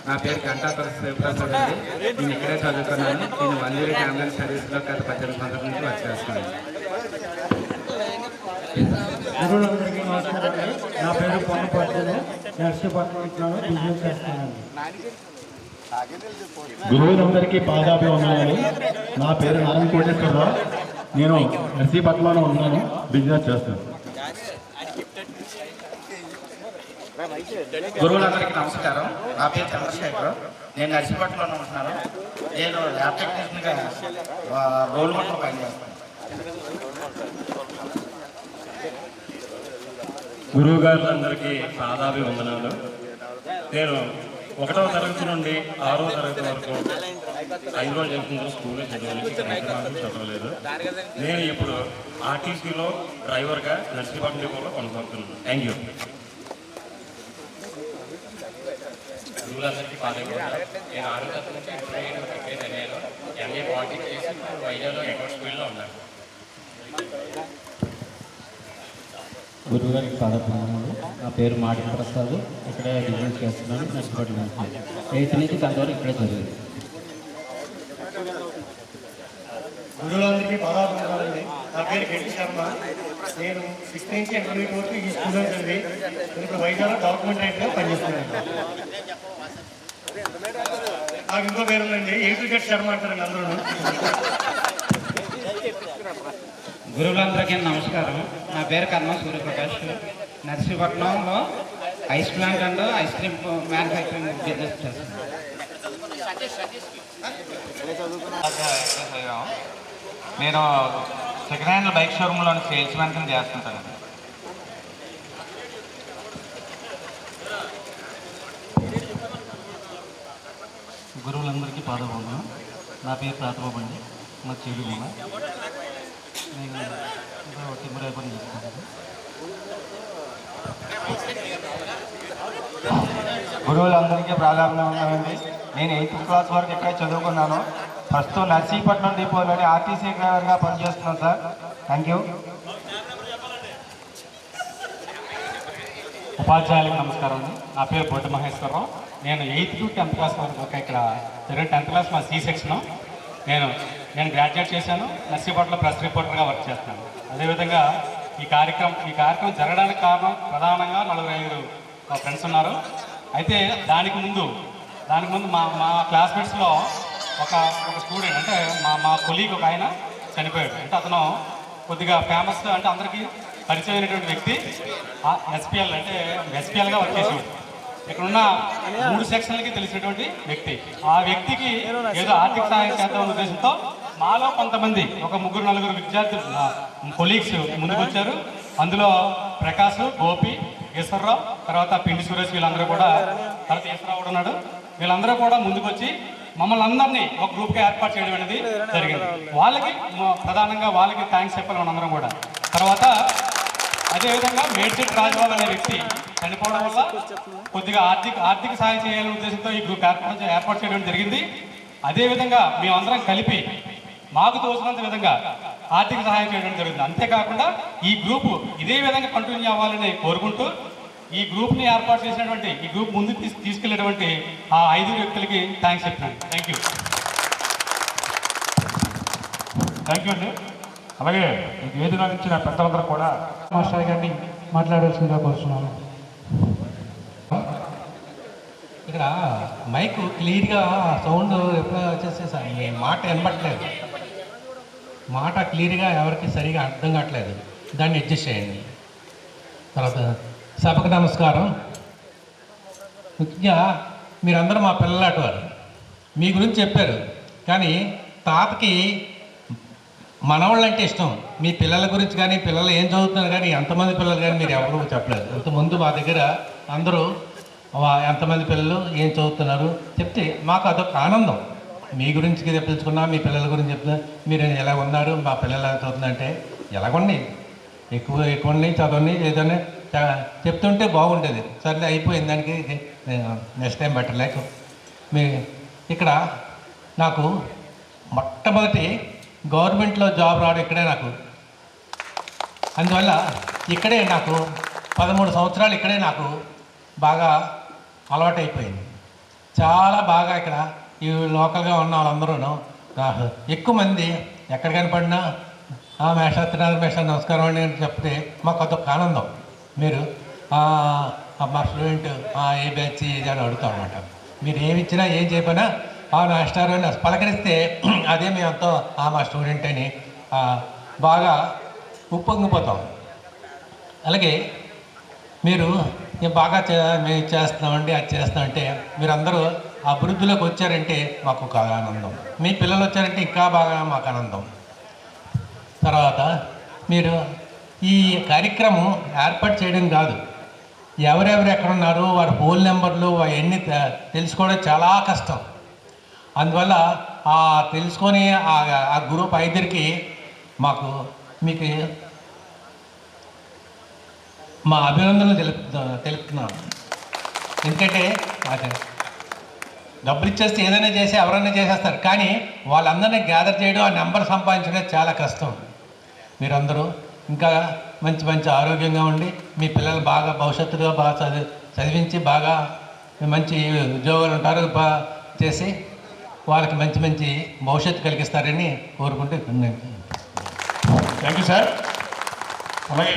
నా పేరు గంటాపర శివప్రసాద్ అండి. నేను ఇక్కడే చదువుతున్నాను. నేను 1 year అంబులెన్స్ సర్వీస్లో గత 18 సంవత్సరాల నుంచి వర్క్ చేస్తున్నాను. గురువులందరికీ నమస్కారం అండి. నా పేరు పొన్నపాటి. నర్సీపట్నం ఉంటున్నాను. బిజినెస్ చేస్తున్నాను. గురువులందరికీ పాదాభివందనాలు. నా పేరు నారాయణ కోటేశ్వరరావు. నేను నర్సీపట్నంలో ఉన్నాను. బిజినెస్ చేస్తాను. గురువులందరికీ నమస్కారం. నా పేరు చంద్రశేఖర్. నేను నర్సీపట్నంలో ఉంటున్నాను. నేను ల్యాబ్ టెక్నీషియన్గా రోల్ మోడల్లో పనిచేస్తాను. గురువు గారులందరికీ పాదాభివందనాలు. నేను 1వ తరగతి నుండి 6వ తరగతి వరకు 5 రోజులు జరుగుతుందో స్కూల్లో చదివాను. చదవలేదు. నేను ఇప్పుడు ఆర్టీసీలో డ్రైవర్గా నర్సీపట్నం డిపోలో కొనసాగుతున్నాను. Thank you. గురువులందరికీ పాదాభివందనాలు. నేను 6వ తరగతి నుంచి ఇక్కడే చదివాను. ఎంఏ పాలిటిక్స్ చేసి వైజాగ్లో అకౌంట్స్ ఫీల్డ్లో ఉన్నాను. గురువుగారికి పాదాభివందనాలు. నా పేరు మాటి ప్రసాద్. ఇక్కడే బిజినెస్ చేస్తున్నాను. నర్సీపట్నం 8th నుంచి 10th వరకు ఇక్కడే చదివాను. గురువులందరికీ పాదాభివందనాలండి. నా పేరు గెట్టి శర్మ. నేను 6th నుంచి ఇంటర్మీడియట్ వరకు ఈ స్కూల్లో చదివి ఇప్పుడు వైజాగ్లో డాక్యుమెంట్ రైట్గా పనిచేస్తున్నాను. నాకు ఇంకో పేరు ఉందండి. గెట్టి శర్మ అంటారండి అందరూ. గురువులందరికీ నమస్కారం. నా పేరు కర్మ సూర్యప్రకాష్. నర్సీపట్నంలో ice plant and ice cream manufacturing business చేస్తున్నాను. నేను సెకండ్ హ్యాండ్ బైక్ షోరూంలోని సేల్స్ మ్యాన్ కింద చేస్తుంటాను. గురువులందరికీ పాదాభివందనం. నా పేరు తాతబాబు అండి. మా చెడుగుల. నేను తిమ్మరాయ పని చేస్తాను. గురువులందరికీ ప్రాధాన్యం ఉన్నానండి. నేను 8th క్లాస్ వరకు ఇక్కడ చదువుకున్నాను. ప్రస్తుతం నర్సీపట్నం డిపోలోని ఆర్టీసీ డ్రైవర్గా పనిచేస్తున్నాను సార్. Thank you. ఉపాధ్యాయులకు నమస్కారం అండి. నా పేరు బొడ్డు మహేశ్వరరావు. నేను 8th to 10th క్లాస్ వరకు ఇక్కడ 10th క్లాస్ మా C సెక్షన్. నేను గ్రాడ్యుయేట్ చేశాను. నర్సీపట్నంలో ప్రెస్ రిపోర్టర్గా వర్క్ చేస్తున్నాను. అదేవిధంగా ఈ కార్యక్రమం జరగడానికి కారణం ప్రధానంగా 4-5 మా ఫ్రెండ్స్ ఉన్నారు. అయితే దానికి ముందు మా క్లాస్మేట్స్లో ఒక స్టూడెంట్ అంటే మా కొలీగ్ ఒక ఆయన చనిపోయాడు. అంటే అతను కొద్దిగా ఫేమస్, అంటే అందరికీ పరిచయమైనటువంటి వ్యక్తి. SPL అంటే SPLగా వర్క్ చేసేవాడు. ఇక్కడున్న 3 సెక్షన్లకి తెలిసినటువంటి వ్యక్తి. ఆ వ్యక్తికి ఏదో ఆర్థిక సహాయం చేద్దామన్న ఉద్దేశంతో మాలో కొంతమంది ఒక 3-4 విద్యార్థులు కొలీగ్స్ ముందుకు వచ్చారు. అందులో ప్రకాష్, గోపి, ఈశ్వరరావు, తర్వాత పిండి సురేష్, వీళ్ళందరూ కూడా, తర్వాత ఈశ్వరరావు కూడా ఉన్నాడు. వీళ్ళందరూ కూడా ముందుకు వచ్చి మమ్మల్ని అందరినీ ఒక గ్రూప్గా ఏర్పాటు చేయడం అనేది జరిగింది. ప్రధానంగా వాళ్ళకి థ్యాంక్స్ చెప్పాలి మనందరం కూడా. తర్వాత అదేవిధంగా మేడ్చెట్ రాజబాబు అనే వ్యక్తి చనిపోవడం వల్ల కొద్దిగా ఆర్థిక సహాయం చేయాలనే ఉద్దేశంతో ఈ గ్రూప్ ఏర్పాటు చేయడం జరిగింది. అదేవిధంగా మేమందరం కలిపి మాకు తోచినంత విధంగా ఆర్థిక సహాయం చేయడం జరిగింది. అంతేకాకుండా ఈ గ్రూపు ఇదే విధంగా కంటిన్యూ అవ్వాలని కోరుకుంటూ ఈ గ్రూప్ని ఏర్పాటు చేసినటువంటి, ఈ గ్రూప్ ముందుకు తీసుకెళ్లేటువంటి ఆ 5 వ్యక్తులకి థ్యాంక్స్ చెప్తున్నాను. థ్యాంక్ యూ అండి. అలాగే వేదిక నుంచి నా పెద్దలందరూ కూడా మాస్టర్ గారిని మాట్లాడాల్సిందిగా కోరుతున్నాను. ఇక్కడ మైక్ క్లియర్గా సౌండ్ ఎప్పుడు వచ్చేస్తే సార్ మీ మాట వినపట్లేదు. మాట క్లియర్గా ఎవరికి సరిగా అర్థం కావట్లేదు. దాన్ని అడ్జస్ట్ చేయండి. తర్వాత సభకు నమస్కారం. ముఖ్యంగా మీరందరూ మా పిల్లలాంటి వారు. మీ గురించి చెప్పారు, కానీ తాతకి మనవాళ్ళంటే ఇష్టం. మీ పిల్లల గురించి కానీ, పిల్లలు ఏం చదువుతున్నారు కానీ, ఎంతమంది పిల్లలు కానీ మీరు ఎవరు చెప్పలేదు. ఇంతకుముందు మా దగ్గర అందరూ ఎంతమంది పిల్లలు ఏం చదువుతున్నారు చెప్తే మాకు అదొక ఆనందం. మీ గురించి తెప్పించుకున్నా, మీ పిల్లల గురించి చెప్తున్నా, మీరు ఎలా ఉన్నారు, మా పిల్లలు ఎలా చదువుతున్నారంటే ఎలాగొండి ఎక్కువ చదవండి ఏదైనా చెప్తుంటే బాగుండేది. సర్లే అయిపోయింది, దానికి నెక్స్ట్ టైం పెట్టలేక మీ ఇక్కడ నాకు మొట్టమొదటి గవర్నమెంట్లో జాబ్ రావడం ఇక్కడే నాకు. అందువల్ల ఇక్కడే నాకు 13 సంవత్సరాలు ఇక్కడే నాకు బాగా అలవాటైపోయింది. చాలా బాగా ఇక్కడ ఈ లోకల్గా ఉన్న వాళ్ళందరూ ఎక్కువ మంది ఎక్కడ కనపడినా మేషాత్రి నమస్కారం అండి అని చెప్తే మాకు అదొక ఆనందం. మీరు మా స్టూడెంట్ ఏ బ్యాచ్ ఇది అని అడుగుతాం అనమాట. మీరు ఏమి ఇచ్చినా ఏం చెప్పినా మాస్టర్ అని పలకరిస్తే అదే మేమంతా మా స్టూడెంట్ అని బాగా ఉప్పొంగిపోతాం. అలాగే మీరు బాగా మేము చేస్తున్నామండి, అది చేస్తామంటే మీరందరూ అభివృద్ధిలోకి వచ్చారంటే మాకు ఒక ఆనందం. మీ పిల్లలు వచ్చారంటే ఇంకా బాగా మాకు ఆనందం. తర్వాత మీరు ఈ కార్యక్రమం ఏర్పాటు చేయడం కాదు, ఎవరెవరు ఎక్కడున్నారు వారి ఫోన్ నెంబర్లు అవన్నీ తెలుసుకోవడం చాలా కష్టం. అందువల్ల తెలుసుకొని ఆ గ్రూప్ 5కి మీకు మా అభినందనలు తెలుపుతున్నాను. ఎందుకంటే డబ్బులు ఇచ్చేస్తే ఏదైనా చేసి ఎవరైనా చేసేస్తారు, కానీ వాళ్ళందరినీ గ్యాదర్ చేయడం, ఆ నెంబర్ సంపాదించడం చాలా కష్టం. మీరందరూ ఇంకా మంచి ఆరోగ్యంగా ఉండి మీ పిల్లలు బాగా భవిష్యత్తులో బాగా చదివించి బాగా మంచి ఉద్యోగాలు ఉంటారు చేసి వాళ్ళకి మంచి భవిష్యత్తు కలిగిస్తారని కోరుకుంటూ థ్యాంక్ యూ సార్. అలాగే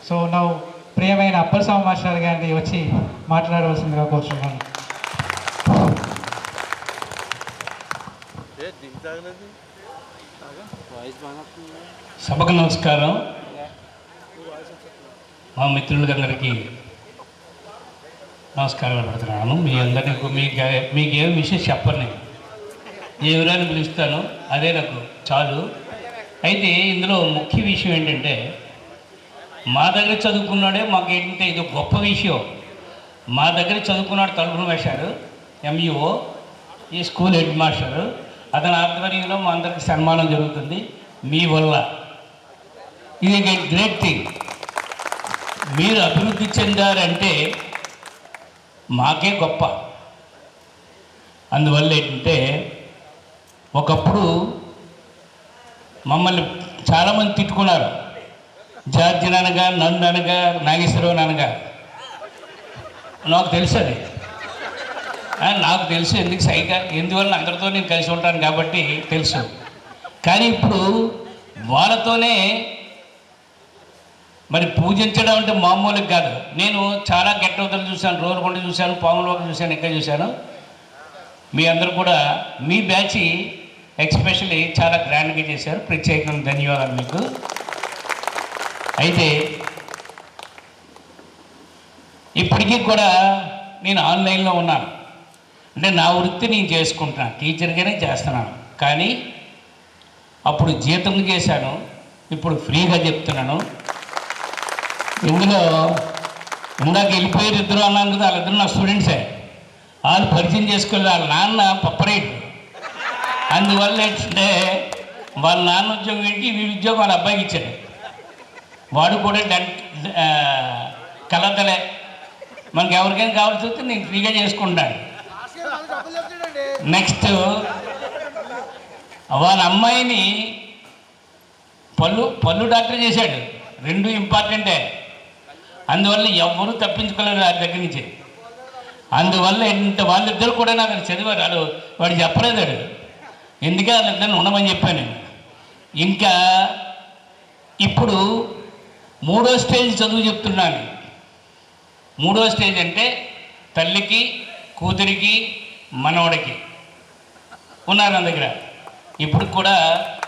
సో నా ప్రియమైన అప్పలస్వామి మాస్టర్ గారిని వచ్చి మాట్లాడవలసిందిగా కోరుతున్నాను. సభకు నమస్కారం. మా మిత్రులందరికీ నమస్కారం పెడుతున్నాను. మీ అందరికీ మీకు ఏం విషయం చెప్పను, ఎవరైనా పిలుస్తాను అదే నాకు చాలు. అయితే ఇందులో ముఖ్య విషయం ఏంటంటే మా దగ్గర చదువుకున్నాడే మాకేంటంటే ఇది గొప్ప విషయం. మా దగ్గర చదువుకున్నాడు తలుపున వేశాడు MUO, ఈ స్కూల్ హెడ్ మాస్టరు. అతని ఆధ్వర్యంలో మా అందరికి సన్మానం జరుగుతుంది మీ వల్ల. ఇది గ్రేట్ థింగ్. మీరు అభివృద్ధి చెందారంటే మాకే గొప్ప. అందువల్ల ఏంటంటే ఒకప్పుడు మమ్మల్ని చాలామంది తిట్టుకున్నారు, జార్జిని అనగా, నన్ను అనగా, నాగేశ్వరరావు అనగా. నాకు తెలుసు అది, నాకు తెలుసు ఎందుకు సైగా, ఎందువల్ల అందరితో నేను కలిసి ఉంటాను కాబట్టి తెలుసు. కానీ ఇప్పుడు వాళ్ళతోనే మరి పూజించడం అంటే మామూలుగా కాదు. నేను చాలా గెట్టవతలు చూశాను, రోలుకొండ చూశాను, పాములవాక చూశాను, ఇక్కడ చూశాను. మీ అందరూ కూడా మీ బ్యాచ్ ఎక్స్పెషల్లీ చాలా గ్రాండ్గా చేశారు. ప్రత్యేకంగా ధన్యవాదాలు మీకు. అయితే ఇప్పటికీ కూడా నేను ఆన్లైన్లో ఉన్నాను. అంటే నా వృత్తి నేను చేసుకుంటున్నాను, టీచర్గానే చేస్తున్నాను. కానీ అప్పుడు జీతం చేశాను, ఇప్పుడు ఫ్రీగా చెప్తున్నాను. ఇందులో ఇందాక వెళ్ళిపోయారు ఇద్దరు అన్నాను కదా, వాళ్ళిద్దరు నా స్టూడెంట్సే. వాళ్ళు పరిచయం చేసుకోలేదు. వాళ్ళ నాన్న పప్పరేట్. అందువల్ల ఏంటంటే వాళ్ళ నాన్న ఉద్యోగం ఏంటి, వీడి ఉద్యోగం వాళ్ళ అబ్బాయికి ఇచ్చాడు. వాడు కూడా కలతలే. మనకి ఎవరికైనా కావాల్సి వస్తే నేను ఫ్రీగా చేసుకుంటాను. నెక్స్ట్ వాళ్ళ అమ్మాయిని పళ్ళు డాక్టర్ చేశాడు. రెండు ఇంపార్టెంటే. అందువల్ల ఎవరు తప్పించుకోలేరు వారి దగ్గర నుంచి. అందువల్ల వాళ్ళిద్దరు కూడా నాకు చదివారు. వాడు చెప్పలేదు, ఎందుకే వాళ్ళిద్దరిని ఉండమని చెప్పాను. ఇంకా ఇప్పుడు 3వ స్టేజ్ చదువు చెప్తున్నాను. 3వ స్టేజ్ అంటే తల్లికి, కూతురికి, మనవడికి ఉన్నారు నా దగ్గర. ఇప్పుడు కూడా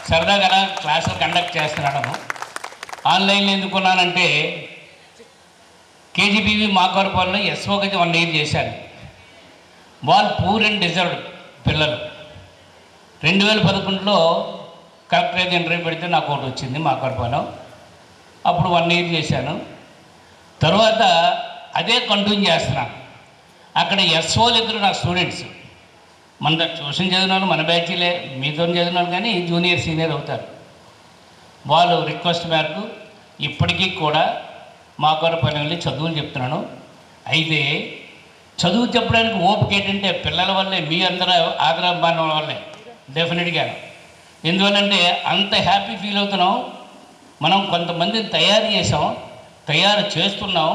సరదాగా క్లాసులు కండక్ట్ చేస్తున్నాను. ఆన్లైన్లో ఎందుకున్నానంటే కేజీబీవీ మాకవరపాలెంలో ఎస్ఓకి 1 year చేశాను. వాళ్ళు పూర్ అండ్ డిజర్వ్డ్ పిల్లలు. 2011లో కలెక్టరేట్ ఇంటర్వ్యూ పెడితే నాకు ఒకటి వచ్చింది మాకవరపాలెం. అప్పుడు 1 year చేశాను. తర్వాత అదే కంటిన్యూ చేస్తున్నాను. అక్కడ ఎస్ఓలు ఇద్దరు నా స్టూడెంట్స్. మన ట్యూషన్ చదివిన వాళ్ళు మన బ్యాచీలే, మీతో చదివిన వాళ్ళు కానీ జూనియర్ సీనియర్ అవుతారు. వాళ్ళు రిక్వెస్ట్ మేరకు ఇప్పటికీ కూడా మాకవరపాలెం వెళ్ళి చదువులు చెప్తున్నాను. అయితే చదువు చెప్పడానికి ఓపిక ఏంటంటే పిల్లల వల్లే, మీ అందరూ ఆదరాభిమానం వల్లే డెఫినెట్గా. ఎందువల్లంటే అంత హ్యాపీ ఫీల్ అవుతున్నాం. మనం కొంతమందిని తయారు చేసాం, తయారు చేస్తున్నాం.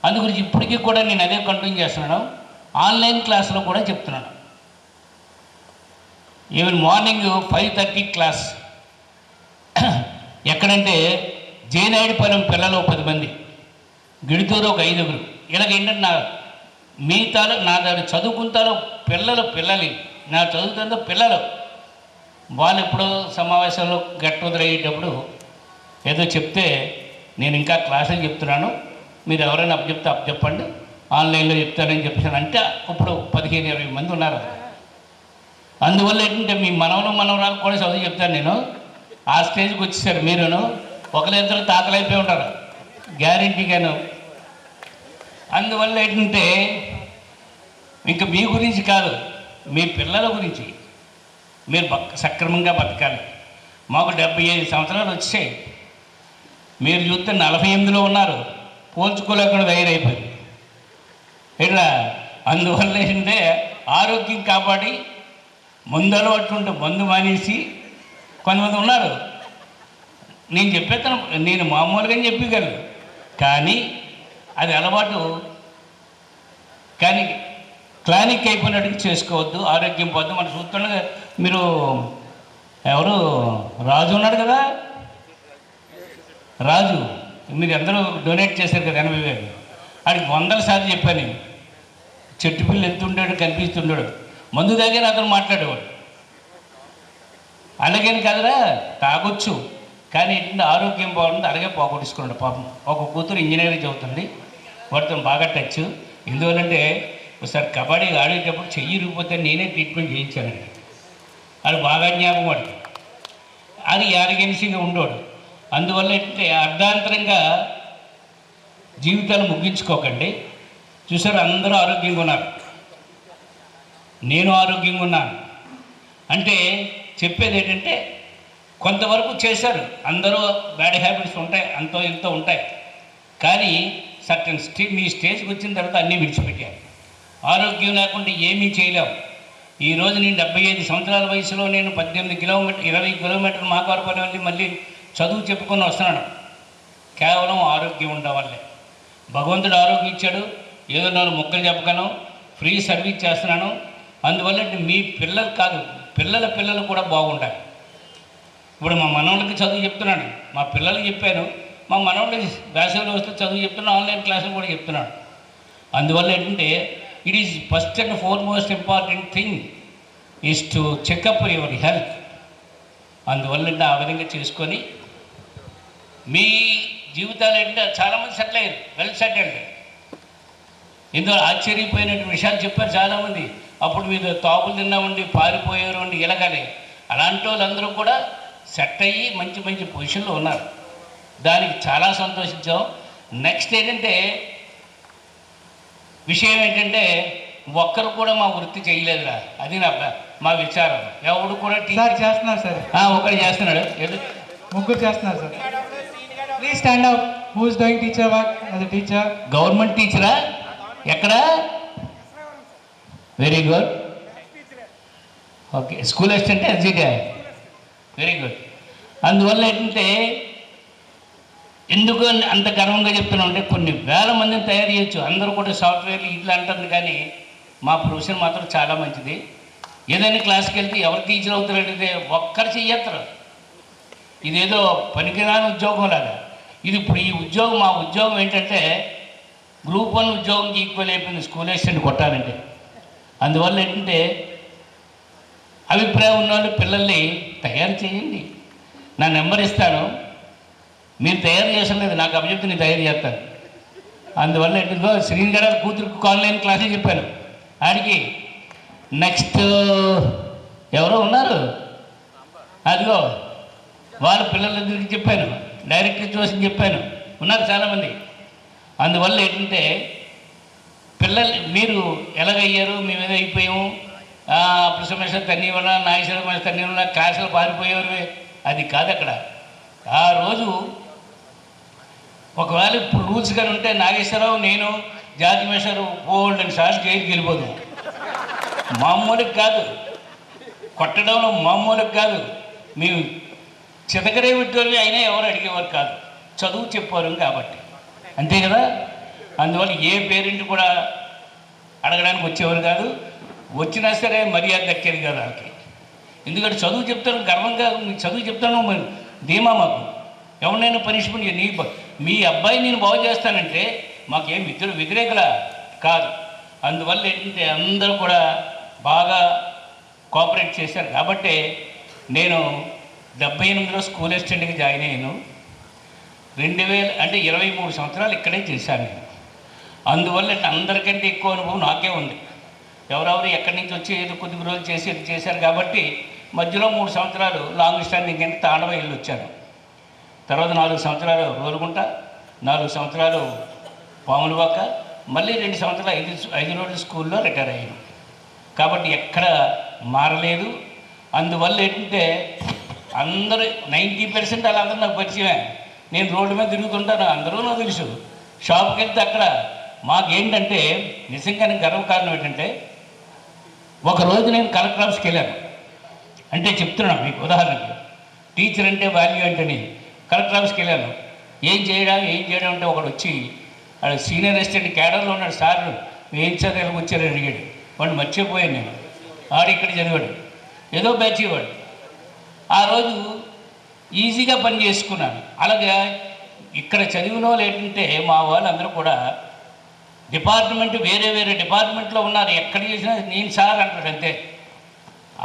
అందుగురించి ఇప్పటికీ కూడా నేను అదే కంటిన్యూ చేస్తున్నాను. ఆన్లైన్ క్లాసులో కూడా చెప్తున్నాను. Even morning 5:30 class. ఎక్కడంటే జేనాయుడిపాలెం పిల్లలు 10 మంది, గిడితూరు ఒక 5. ఇలాగేంటంటే నా దగ్గర చదువుకుంటారో పిల్లలు నా చదువుతుందో పిల్లలు. వాళ్ళు ఎప్పుడో సమావేశంలో గట్టుదరయ్యేటప్పుడు ఏదో చెప్తే నేను ఇంకా క్లాసులు చెప్తున్నాను, మీరు ఎవరైనా అప్పచెప్తే అప్పచెప్పండి, ఆన్లైన్లో చెప్తానని చెప్పాను. అంటే ఇప్పుడు 15-20 మంది ఉన్నారు. అందువల్ల ఏంటంటే మీ మనవరాలు కూడా చదువు చెప్తాను నేను. ఆ స్టేజ్కి వచ్చేసారు మీరును. ఒకరిద్దరు తాతలైపోయి ఉంటారు గ్యారెంటీగాను. అందువల్ల ఏంటంటే ఇంకా మీ గురించి కాదు, మీ పిల్లల గురించి మీరు సక్రమంగా బతకాలి. మాకు 75 సంవత్సరాలు వచ్చాయి. మీరు చూస్తే 48లో ఉన్నారు, పోల్చుకోలేకుండా తయారైపోయింది ఇట్లా. అందువల్ల ఏంటంటే ఆరోగ్యం కాపాడి మందు అలవాటు ఉంటే మందు మానేసి కొంతమంది ఉన్నారు. నేను చెప్పేస్తాను, నేను మామూలుగానే చెప్పగలను, కానీ అది అలవాటు కానీ క్లానిక్ అయిపోయినట్టుగా చేసుకోవద్దు. ఆరోగ్యం పోద్దు. మనం చూస్తుండగా మీరు ఎవరు రాజు ఉన్నాడు కదా, రాజు మీరు అందరూ డొనేట్ చేశారు కదా 80,000. ఆడికి 100 సార్లు చెప్పాను నేను. చెట్టు పిల్లలు ఎంతుంటాడు కనిపిస్తుంటాడు, మందు తాగానే అతను మాట్లాడేవాడు. అలాగని కదరా, తాగొచ్చు కానీ ఏంటంటే ఆరోగ్యం బాగుంటుంది. అలాగే పోగొట్టుకున్నాడు పాపం. ఒక కూతురు ఇంజనీరింగ్ చదువుతుంది, వాడితో బాగా టచ్. ఎందువల్లంటే ఒకసారి కబడ్డీ ఆడేటప్పుడు చెయ్యి ఇరిగిపోతే నేనే ట్రీట్మెంట్ చేయించానండి. అది బాగా జ్ఞాపకం వాడికి. అది యారగెన్సీగా ఉండేవాడు. అందువల్ల ఏంటంటే అర్ధాంతరంగా జీవితాలు ముగించుకోకండి. చూసారు, అందరూ ఆరోగ్యంగా ఉన్నారు, నేను ఆరోగ్యంగా ఉన్నాను. అంటే చెప్పేది ఏంటంటే కొంతవరకు చేశారు. అందరూ బ్యాడ్ హ్యాబిట్స్ ఉంటాయి, అంతో ఎంతో ఉంటాయి. కానీ సర్టన్ మీ స్టేజ్కి వచ్చిన తర్వాత అన్నీ విడిచిపెట్టారు. ఆరోగ్యం లేకుండా ఏమీ చేయలేం. ఈరోజు నేను 75 సంవత్సరాల వయసులో నేను 20 కిలోమీటర్లు మాకారుపల్లి వెళ్ళి మళ్ళీ చదువు చెప్పుకొని వస్తున్నాను. కేవలం ఆరోగ్యం ఉండడం వల్లే. భగవంతుడు ఆరోగ్యం ఇచ్చాడు. ఏదో నేను మొక్కలు చెప్పగలను, ఫ్రీ సర్వీస్ చేస్తున్నాను. అందువల్ల మీ పిల్లలు కాదు, పిల్లలు కూడా బాగుండాలి. ఇప్పుడు మా మనవాళ్ళకి చదువు చెప్తున్నాను, మా పిల్లలకి చెప్పాను, మా మనవాళ్ళకి వేసవిలో వస్తే చదువు చెప్తున్నాను, ఆన్లైన్ క్లాసులు కూడా చెప్తున్నాను. అందువల్ల ఏంటంటే it is first and foremost important thing is to checkup your health. అందువల్ల ఆ విధంగా చేసుకొని మీ జీవితాలు ఏంటంటే చాలామంది సెటిల్ అయ్యారు, వెల్ సెటిల్డ్. ఎందులో ఆశ్చర్యపోయినటువంటి విషయాలు చెప్పారు చాలామంది. అప్పుడు మీరు తాపులు తిన్నామండి, పారిపోయారు అండి, ఇలాగనే. అలాంటి వాళ్ళందరూ కూడా సెట్ అయ్యి మంచి మంచి పొజిషన్లో ఉన్నారు. దానికి చాలా సంతోషించాం. నెక్స్ట్ ఏంటంటే విషయం ఏంటంటే ఒక్కరు కూడా మా వృత్తి చేయలేదురా, అది మా విచారం. ఎవడు కూడా సార్ చేస్తున్నారు సార్, ఒకటి చేస్తున్నాడు, ముగ్గురు చేస్తున్నారు sir. Please stand up. Who is doing teacher work as a teacher? Government టీచరా? ఎక్కడ? Very good. Okay, school assistant, SGT. Very good. అందువల్ల ఏంటంటే ఎందుకు అంత గర్వంగా చెప్తున్నాం అంటే కొన్ని వేల మందిని తయారు చేయొచ్చు. అందరూ కూడా సాఫ్ట్వేర్లు ఇట్లా అంటారు, కానీ మా ప్రొఫెషన్ మాత్రం చాలా మంచిది. ఏదైనా క్లాస్కి వెళ్తే ఎవరు టీచర్ అవుతారంటే ఒక్కరు చెయ్యత్తరు. ఇదేదో పనికిరాని ఉద్యోగం లాగా. ఇది ఇప్పుడు ఈ ఉద్యోగం, మా ఉద్యోగం ఏంటంటే గ్రూప్ 1 ఉద్యోగంకి ఈక్వల్ అయిపోయింది స్కూల్ అసిస్టెంట్ కొట్టాలంటే. అందువల్ల ఏంటంటే అభిప్రాయం ఉన్న వాళ్ళు పిల్లల్ని తయారు చేయండి. నా నెంబర్ ఇస్తాను, మీరు తయారు చేసలేదు, నాకు అభిచెప్తే నేను తయారు చేస్తాను. అందువల్ల ఏంటో శ్రీని గారు కూతురికి ఆన్లైన్ క్లాసే చెప్పాను. ఆడికి నెక్స్ట్ ఎవరో ఉన్నారు, అదిగో వాళ్ళ పిల్లలందరికీ చెప్పాను, డైరెక్టర్ చూసి చెప్పాను, ఉన్నారు చాలామంది. అందువల్ల ఏంటంటే పిల్లలు మీరు ఎలాగయ్యారు, మేము ఏదో అయిపోయాము, పురుషమేశ్వర తన్ని వల్ల నాగేశ్వర తన్ని వల్ల క్లాసులు పారిపోయేవారు, అది కాదు. అక్కడ ఆ రోజు ఒకవేళ ఇప్పుడు రూల్స్ కానీ ఉంటే నాగేశ్వరరావు, నేను, జాతిమేశ్వరు గోల్డెన్ సార్స్ జైలుకి వెళ్ళిపోదు. మామూలుకి కాదు, కొట్టడంలో మామూలుకి కాదు. మేము చితకరే విట్టోళ్ళు అయినా ఎవరు అడిగేవారు కాదు, చదువు చెప్పారు కాబట్టి, అంతే కదా. అందువల్ల ఏ పేరెంట్ కూడా అడగడానికి వచ్చేవారు కాదు. వచ్చినా సరే మర్యాద దక్కేది కాదు వాళ్ళకి. ఎందుకంటే చదువు చెప్తాను గర్వంగా, చదువు చెప్తాను ధీమా మాకు. ఎవరినైనా పనిష్మెంట్ మీ అబ్బాయి నేను బాగు చేస్తానంటే మాకేం వ్యతిరేకలా కాదు. అందువల్ల ఏంటంటే అందరూ కూడా బాగా కోఆపరేట్ చేశారు. కాబట్టి నేను 78లో స్కూల్ అసిస్టెంట్కి జాయిన్ అయ్యాను. 2000 అంటే 23 సంవత్సరాలు ఇక్కడే చేశాను నేను. అందువల్ల అందరికంటే ఎక్కువ అనుభవం నాకే ఉంది. ఎవరెవరు ఎక్కడి నుంచి వచ్చి ఏదో కొద్ది రోజులు చేసి ఇది చేశారు కాబట్టి మధ్యలో 3 సంవత్సరాలు లాంగ్ స్టాండింగ్ అంటే తాండవ వెళ్ళి వచ్చాను. తర్వాత 4 సంవత్సరాలు రోలుగుంట, 4 సంవత్సరాలు పాములవాక, మళ్ళీ 2 సంవత్సరాలు 5 రోజులు స్కూల్లో రిటైర్ అయ్యాను. కాబట్టి ఎక్కడ మారలేదు. అందువల్ల ఏంటంటే అందరూ 90% వాళ్ళందరూ నాకు పరిచయమే. నేను రోడ్డు మీద తిరుగుతుంటాను, అందరూ నాకు తెలుసు. షాప్కి వెళ్తే అక్కడ మాకేంటంటే నిజంగానే గర్వకారణం ఏంటంటే ఒకరోజు నేను కలెక్టర్ ఆఫీస్కి వెళ్ళాను. అంటే చెప్తున్నాను మీకు ఉదాహరణకి, టీచర్ అంటే వాల్యూ ఏంటని. కలెక్టర్ ఆఫీస్కి వెళ్ళాను. ఏం చేయడం అంటే ఒకడు వచ్చి వాడు సీనియర్ అసిస్టెంట్ క్యాడర్లో ఉన్నాడు. సార్ ఏం చదివి వచ్చారని అడిగాడు. వాడు మర్చిపోయాను నేను. ఆడు ఇక్కడ చదివాడు, ఏదో బ్యాచ్ ఇవ్వాడు. ఆ రోజు ఈజీగా పని చేసుకున్నాను. అలాగే ఇక్కడ చదివిన వాళ్ళు ఏంటంటే మా వాళ్ళందరూ కూడా డిపార్ట్మెంట్ వేరే వేరే డిపార్ట్మెంట్లో ఉన్నారు. ఎక్కడ చేసినా నేను సార్ అంటాడు అంతే.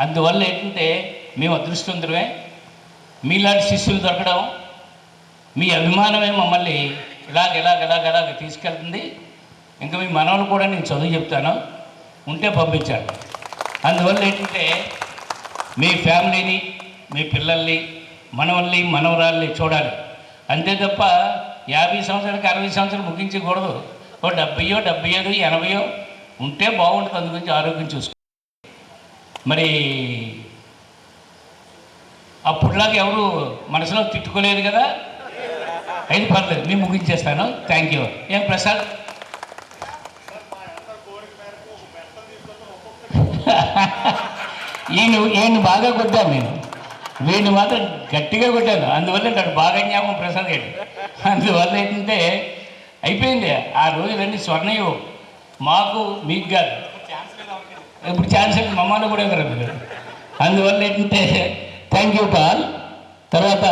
అందువల్ల ఏంటంటే మేము అదృష్టవంతులమే. మీలాంటి శిష్యులు దొరకడం, మీ అభిమానమే మమ్మల్ని ఇలాగ తీసుకెళ్తుంది. ఇంకా మీ మనవలు కూడా నేను చదువు చెప్తాను, ఉంటే పంపించాను. అందువల్ల ఏంటంటే మీ ఫ్యామిలీని, మీ పిల్లల్ని, మనవల్ని, మనవరాల్ని చూడాలి. అంతే తప్ప 50 సంవత్సరాలకి 60 సంవత్సరాలు ముగించకూడదు. ఓ 70, 75, 80 ఉంటే బాగుంటుంది. అందు గురించి ఆరోగ్యం చూసుకో. మరి అప్పుడులాగా ఎవరు మనసులో తిట్టుకోలేదు కదా. అయితే పర్లేదు, మేము ముగించేస్తాను. Thank you. ఏం ప్రసాద్? ఈయన బాగా కొట్టాను నేను, వీడిని మాత్రం గట్టిగా కొట్టాను. అందువల్ల నాకు బాగా జ్ఞాపకం ప్రసాద్ గారు. అందువల్ల ఏంటంటే అయిపోయింది ఆ రోజులన్నీ స్వర్ణయుగం మాకు, మీకు కాదు. ఇప్పుడు ఛాన్స్ మమ్మల్ని కూడా కదా. అందువల్ల ఏంటంటే థ్యాంక్ యూ పాల్. తర్వాత